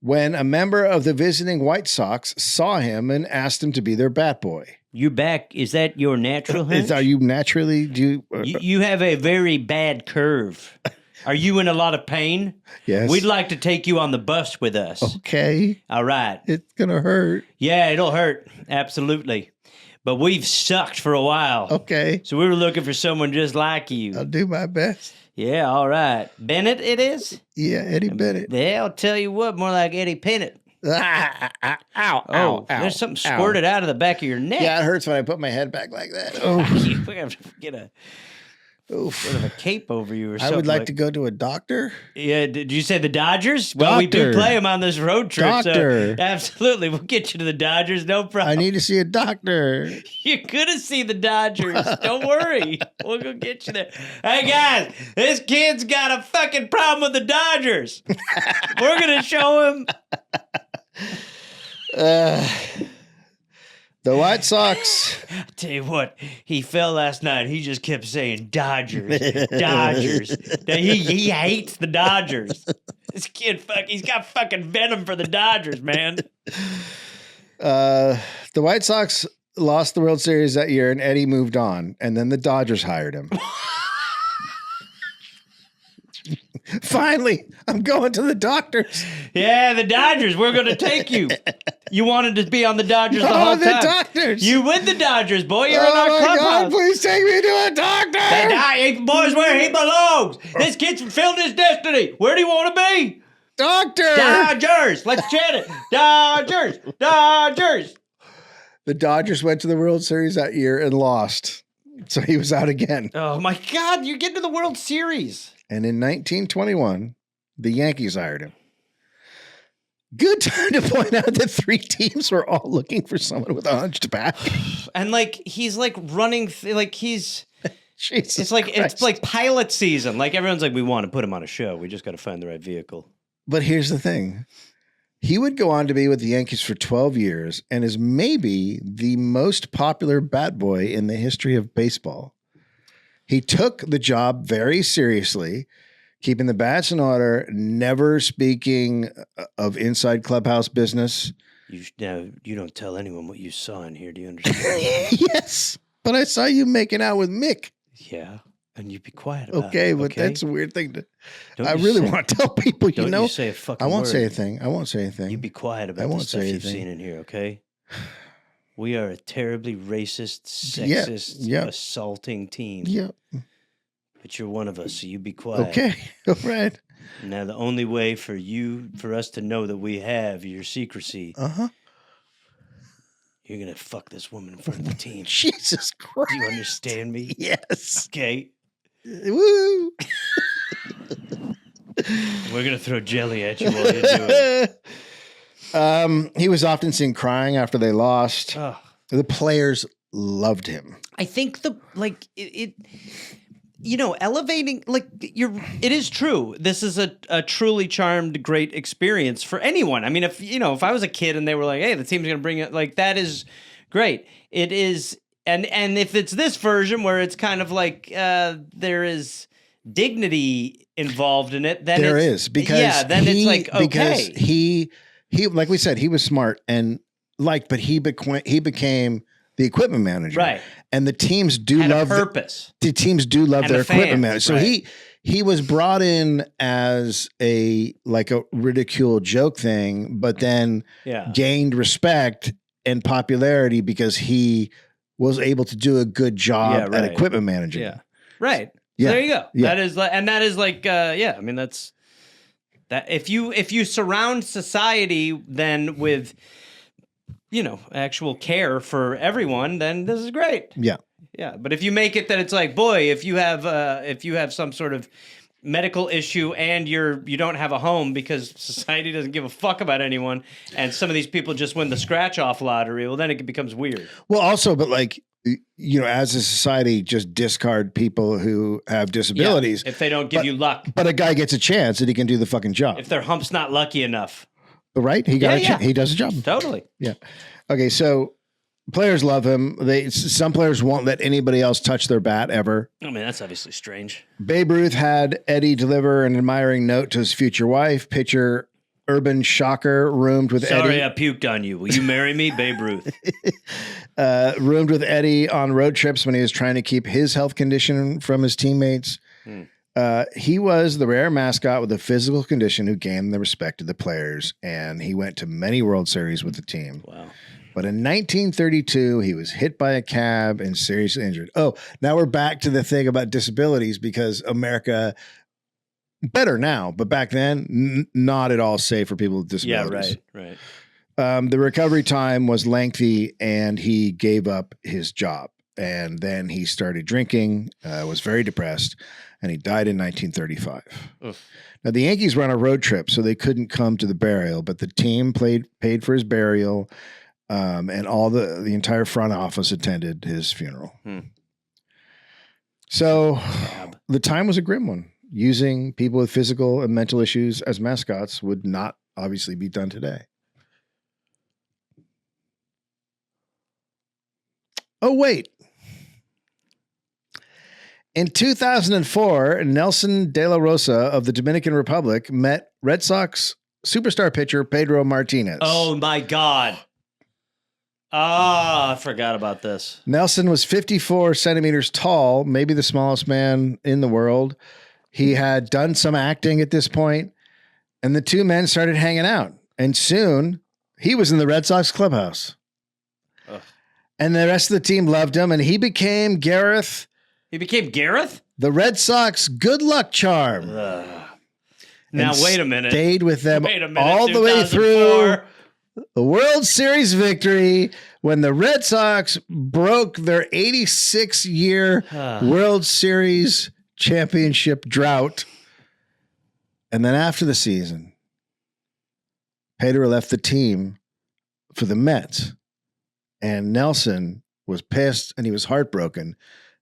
when a member of the visiting White Sox saw him and asked him to be their bat boy. Your back, is that your natural hunch? Are you naturally, you have a very bad curve. Are you in a lot of pain? Yes. We'd like to take you on the bus with us. Okay. All right. It's going to hurt. Yeah, it'll hurt. Absolutely. But we've sucked for a while. Okay. So we were looking for someone just like you. I'll do my best. Yeah, all right. Bennett it is? Yeah, Eddie Bennett. Yeah, I'll tell you what, more like Eddie Pennant. Ow, there's something squirted out of the back of your neck. Yeah, it hurts when I put my head back like that. Oh, we have to get a sort of a cape over you or something. I would like to go to a doctor. Yeah, did you say the Dodgers? Well, we do play them on this road trip. Doctor. So absolutely, we'll get you to the Dodgers, no problem. I need to see a doctor. You're going to see the Dodgers. Don't worry. We'll go get you there. Hey, guys, this kid's got a fucking problem with the Dodgers. We're going to show him. The White Sox. I tell you what, he fell last night. He just kept saying Dodgers, Dodgers. He hates the Dodgers. This kid, he's got fucking venom for the Dodgers, man. The White Sox lost the World Series that year, and Eddie moved on, and then the Dodgers hired him. Finally, I'm going to the doctors. Yeah, the Dodgers. We're going to take you. You wanted to be on the Dodgers the whole time. The doctors. You with the Dodgers, boy. You're in our clubhouse. God, please take me to a doctor. The boy's where he belongs. This kid's fulfilled his destiny. Where do you want to be? Doctor. Dodgers. Let's chant it. Dodgers. Dodgers. The Dodgers went to the World Series that year and lost. So he was out again. Oh, my God. You're getting to the World Series. And in 1921, the Yankees hired him. Good time to point out that 3 teams were all looking for someone with a hunched back. And he's running, he's... Jesus it's like Christ. It's like pilot season. Like everyone's like, we want to put him on a show. We just got to find the right vehicle. But here's the thing. He would go on to be with the Yankees for 12 years and is maybe the most popular bat boy in the history of baseball. He took the job very seriously, keeping the bats in order, never speaking of inside clubhouse business. You don't tell anyone what you saw in here. Do you understand? Yes, but I saw you making out with Mick. Yeah, and you be quiet about it. Okay, but that's a weird thing to... Don't I really want to tell people, you know. You say a fucking I won't word. say a thing. I won't say a thing. You be quiet about the stuff you've seen in here, okay? We are a terribly racist, sexist, assaulting team. Yeah. But you're one of us, so you be quiet. Okay. All right. Now, the only way for us to know that we have your secrecy, you're going to fuck this woman in front of the team. Jesus Christ. Do you understand me? Yes. Okay. Woo. We're going to throw jelly at you while you do it. He was often seen crying after they lost. Oh. The players loved him. I think elevating, it is true. This is a truly charmed, great experience for anyone. I mean, if I was a kid and they were like, hey, the team's going to bring it, that is great. It is. And if it's this version where it's kind of like there is dignity involved in it, then there is, because it's like, okay. Because he like we said, he was smart but he became the equipment manager, right? And the teams do love purpose. The teams do love their equipment manager. So right. he was brought in as a ridicule joke thing, but then gained respect and popularity because he was able to do a good job at equipment managing. Yeah. Right. Yeah. So there you go. Yeah. That is like, I mean, that's that. If you surround society then with, actual care for everyone, then this is great. Yeah. Yeah. But if you make it that it's like, boy, if you have some sort of medical issue and you don't have a home because society doesn't give a fuck about anyone, and some of these people just win the scratch off lottery, well, then it becomes weird. Well, also, but like, as a society, just discard people who have disabilities. If they don't give you luck. But a guy gets a chance and he can do the fucking job. If their hump's not lucky enough. Right? He got he does a job. Totally. Yeah. Okay, so players love him. Some players won't let anybody else touch their bat ever. I mean, that's obviously strange. Babe Ruth had Eddie deliver an admiring note to his future wife. Pitcher Urban Shocker roomed with Eddie. Sorry, I puked on you. Will you marry me, Babe Ruth? Roomed with Eddie on road trips when he was trying to keep his health condition from his teammates. He was the rare mascot with a physical condition who gained the respect of the players, and he went to many World Series with the team. Wow. But in 1932, he was hit by a cab and seriously injured. Oh, now we're back to the thing about disabilities because America, better now, but back then, not at all safe for people with disabilities. Yeah, right. The recovery time was lengthy, and he gave up his job. And then he started drinking, was very depressed, and he died in 1935. Oof. Now, the Yankees were on a road trip, so they couldn't come to the burial, but the team paid for his burial. And all the entire front office attended his funeral. So the time was a grim one. Using people with physical and mental issues as mascots would not obviously be done today. Oh, wait. In 2004, Nelson De La Rosa of the Dominican Republic met Red Sox superstar pitcher Pedro Martinez. Oh, my God. I forgot about this. Nelson was 54 centimeters tall, maybe the smallest man in the world. He had done some acting at this point, and the two men started hanging out. And soon, he was in the Red Sox clubhouse. Ugh. And the rest of the team loved him, and he became Gareth. He became Gareth? The Red Sox good luck charm. Now, wait a minute. Stayed with them all the way through the World Series victory when the Red Sox broke their 86-year World Series championship drought. And then after the season, Pedro left the team for the Mets. And Nelson was pissed and he was heartbroken.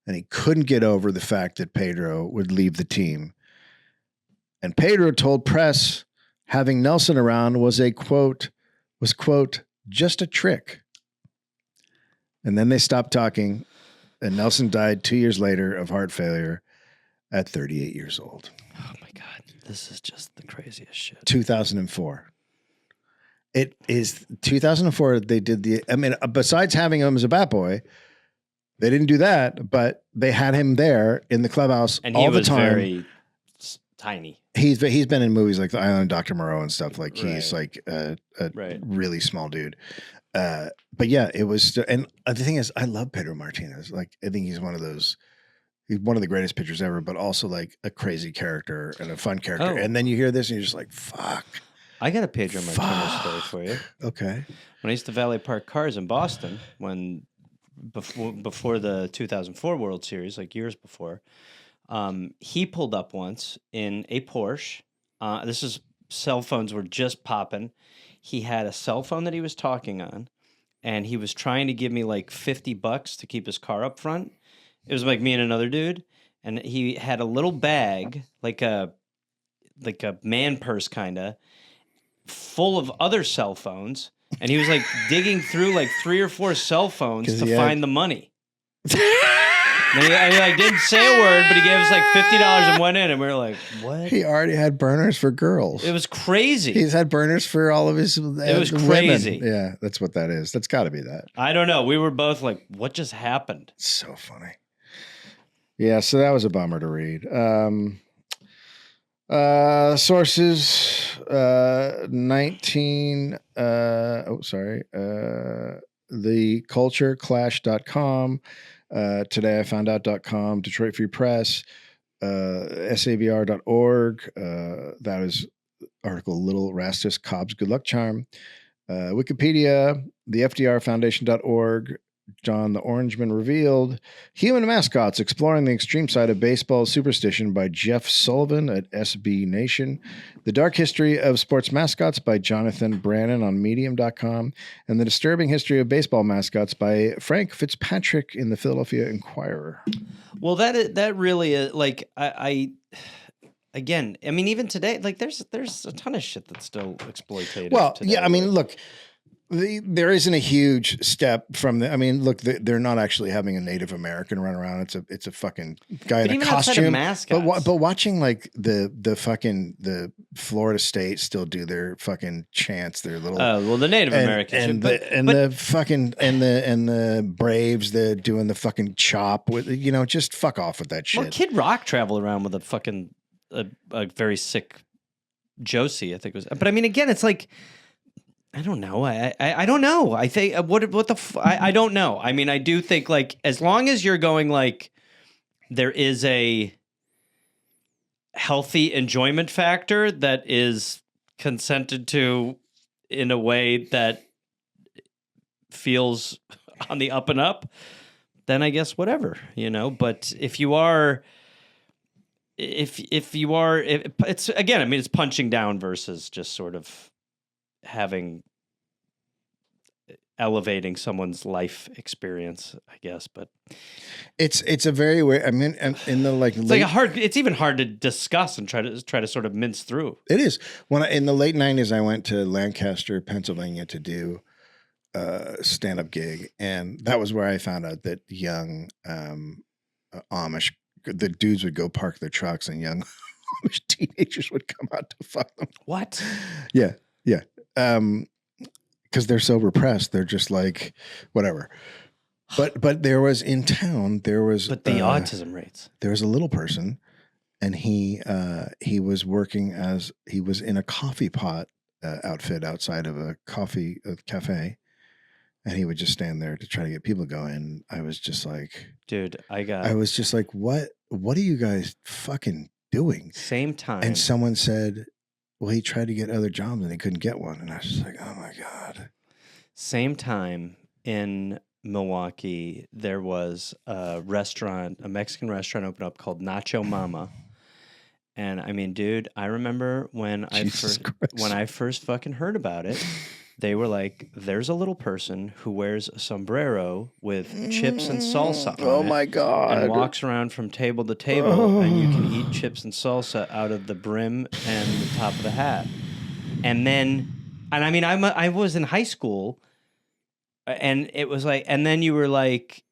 And he couldn't get over the fact that Pedro would leave the team. And Pedro told press having Nelson around was quote, just a trick. And then they stopped talking, and Nelson died 2 years later of heart failure at 38 years old. Oh, my God. This is just the craziest shit. 2004. It is 2004. They did besides having him as a bat boy, they didn't do that, but they had him there in the clubhouse and all the time. Very tiny. He's been in movies like The Island of Dr. Moreau and stuff. Like he's like a really small dude. But yeah, it was. And the thing is, I love Pedro Martinez. Like I think he's one of the greatest pitchers ever, but also like a crazy character and a fun character. Oh. And then you hear this and you're just like, fuck. I got a Pedro Martinez story for you. Okay. When I used to valet park cars in Boston, before the 2004 World Series, like years before, he pulled up once in a Porsche. Cell phones were just popping. He had a cell phone that he was talking on, and he was trying to give me like $50 to keep his car up front. It was like me and another dude, and he had a little bag, like a man purse kind of, full of other cell phones, and he was like digging through like 3 or 4 cell phones to find the money. I didn't say a word, but he gave us like $50 and went in, and we were like, "What?" He already had burners for girls. It was crazy. He's had burners for all of his. It was crazy. Women. Yeah, that's what that is. That's got to be that. I don't know. We were both like, "What just happened?" So funny. Yeah, so that was a bummer to read. Sources, thecultureclash.com, todayifoundout.com, Detroit Free Press, savr.org. That is article Little Rastus Cobb's Good Luck Charm. Wikipedia, the FDRfoundation.org, John the Orangeman Revealed, Human Mascots, Exploring the Extreme Side of Baseball Superstition by Jeff Sullivan at SB Nation, The Dark History of Sports Mascots by Jonathan Brannon on Medium.com, and The Disturbing History of Baseball Mascots by Frank Fitzpatrick in the Philadelphia Inquirer. Well, that really is, like, I again, I mean, even today, like, there's a ton of shit that's still exploitative. Well, today. yeah, I mean, look, there isn't a huge step from the. I mean, look, they're not actually having a Native American run around. It's a fucking guy in a costume. But watching like the Florida State still do their fucking chants, their little. Well, the Native Americans and the Braves, they're doing the fucking chop with just fuck off with that shit. Well, Kid Rock traveled around with a fucking a very sick Josie, I think it was. But I mean, again, it's like. I don't know. I don't know. I think I don't know. I mean, I do think like as long as you're going like there is a healthy enjoyment factor that is consented to in a way that feels on the up and up, then I guess whatever, But if you are, it's again, I mean, it's punching down versus just sort of elevating someone's life experience, I guess, but it's a very weird. I mean, in the it's even hard to discuss and try to sort of mince through. It is. In the late 90s, I went to Lancaster, Pennsylvania to do a stand-up gig, and that was where I found out that young Amish, the dudes would go park their trucks, and young Amish teenagers would come out to fuck them. What? Yeah. Because they're so repressed, they're just like whatever. But there was in town the autism rates. There was a little person, and he was working he was in a coffee pot outfit outside of a cafe, and he would just stand there to try to get people going. I was just like, dude, I was just like, what are you guys fucking doing? Same time, and someone said, well, he tried to get other jobs and he couldn't get one. And I was just like, oh my God. Same time in Milwaukee, there was a Mexican restaurant opened up called Nacho Mama. And I mean, dude, I remember when I first fucking heard about it, they were like, there's a little person who wears a sombrero with chips and salsa on my God. And walks around from table to table, and you can eat chips and salsa out of the brim and the top of the hat. And I mean, I was in high school, and it was like, and then you were like,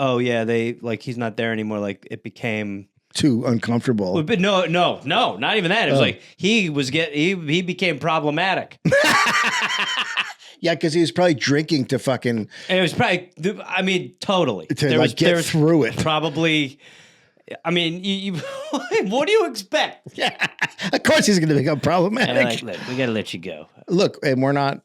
oh yeah, he's not there anymore. Like it became too uncomfortable. But no, not even that. It was like he became problematic. Yeah, because he was probably drinking to fucking. And it was probably, I mean, totally. To get through it. Probably. I mean, you what do you expect? Yeah, of course he's going to become problematic. Look, we got to let you go. Look, and we're not.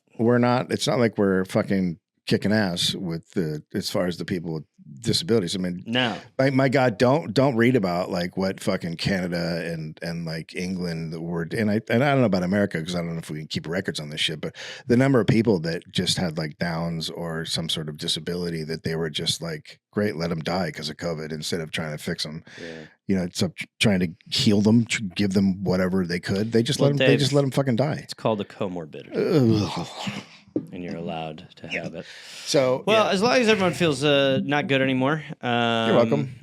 It's not like we're fucking kicking ass with as far as the people with disabilities. I mean, no. My God, don't read about like what fucking Canada and like England and I don't know about America because I don't know if we can keep records on this shit, but the number of people that just had like Downs or some sort of disability that they were just like, great, let them die because of COVID instead of trying to fix them. Yeah. So trying to heal them, give them whatever they could. They just let them fucking die. It's called a comorbidity. And you're allowed to have it. So, as long as everyone feels not good anymore, you're welcome.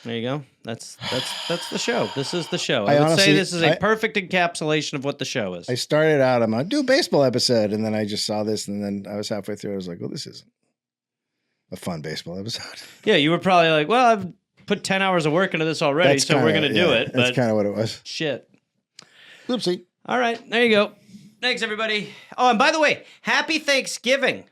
There you go. That's the show. This is the show. I would say this is a perfect encapsulation of what the show is. I started out, I'm going to do a baseball episode, and then I just saw this, and then I was halfway through. I was like, well, this isn't a fun baseball episode. Yeah, you were probably like, well, I've put 10 hours of work into this already, so we're going to do it. That's kind of what it was. Shit. Oopsie. All right, there you go. Thanks, everybody. Oh, and by the way, happy Thanksgiving.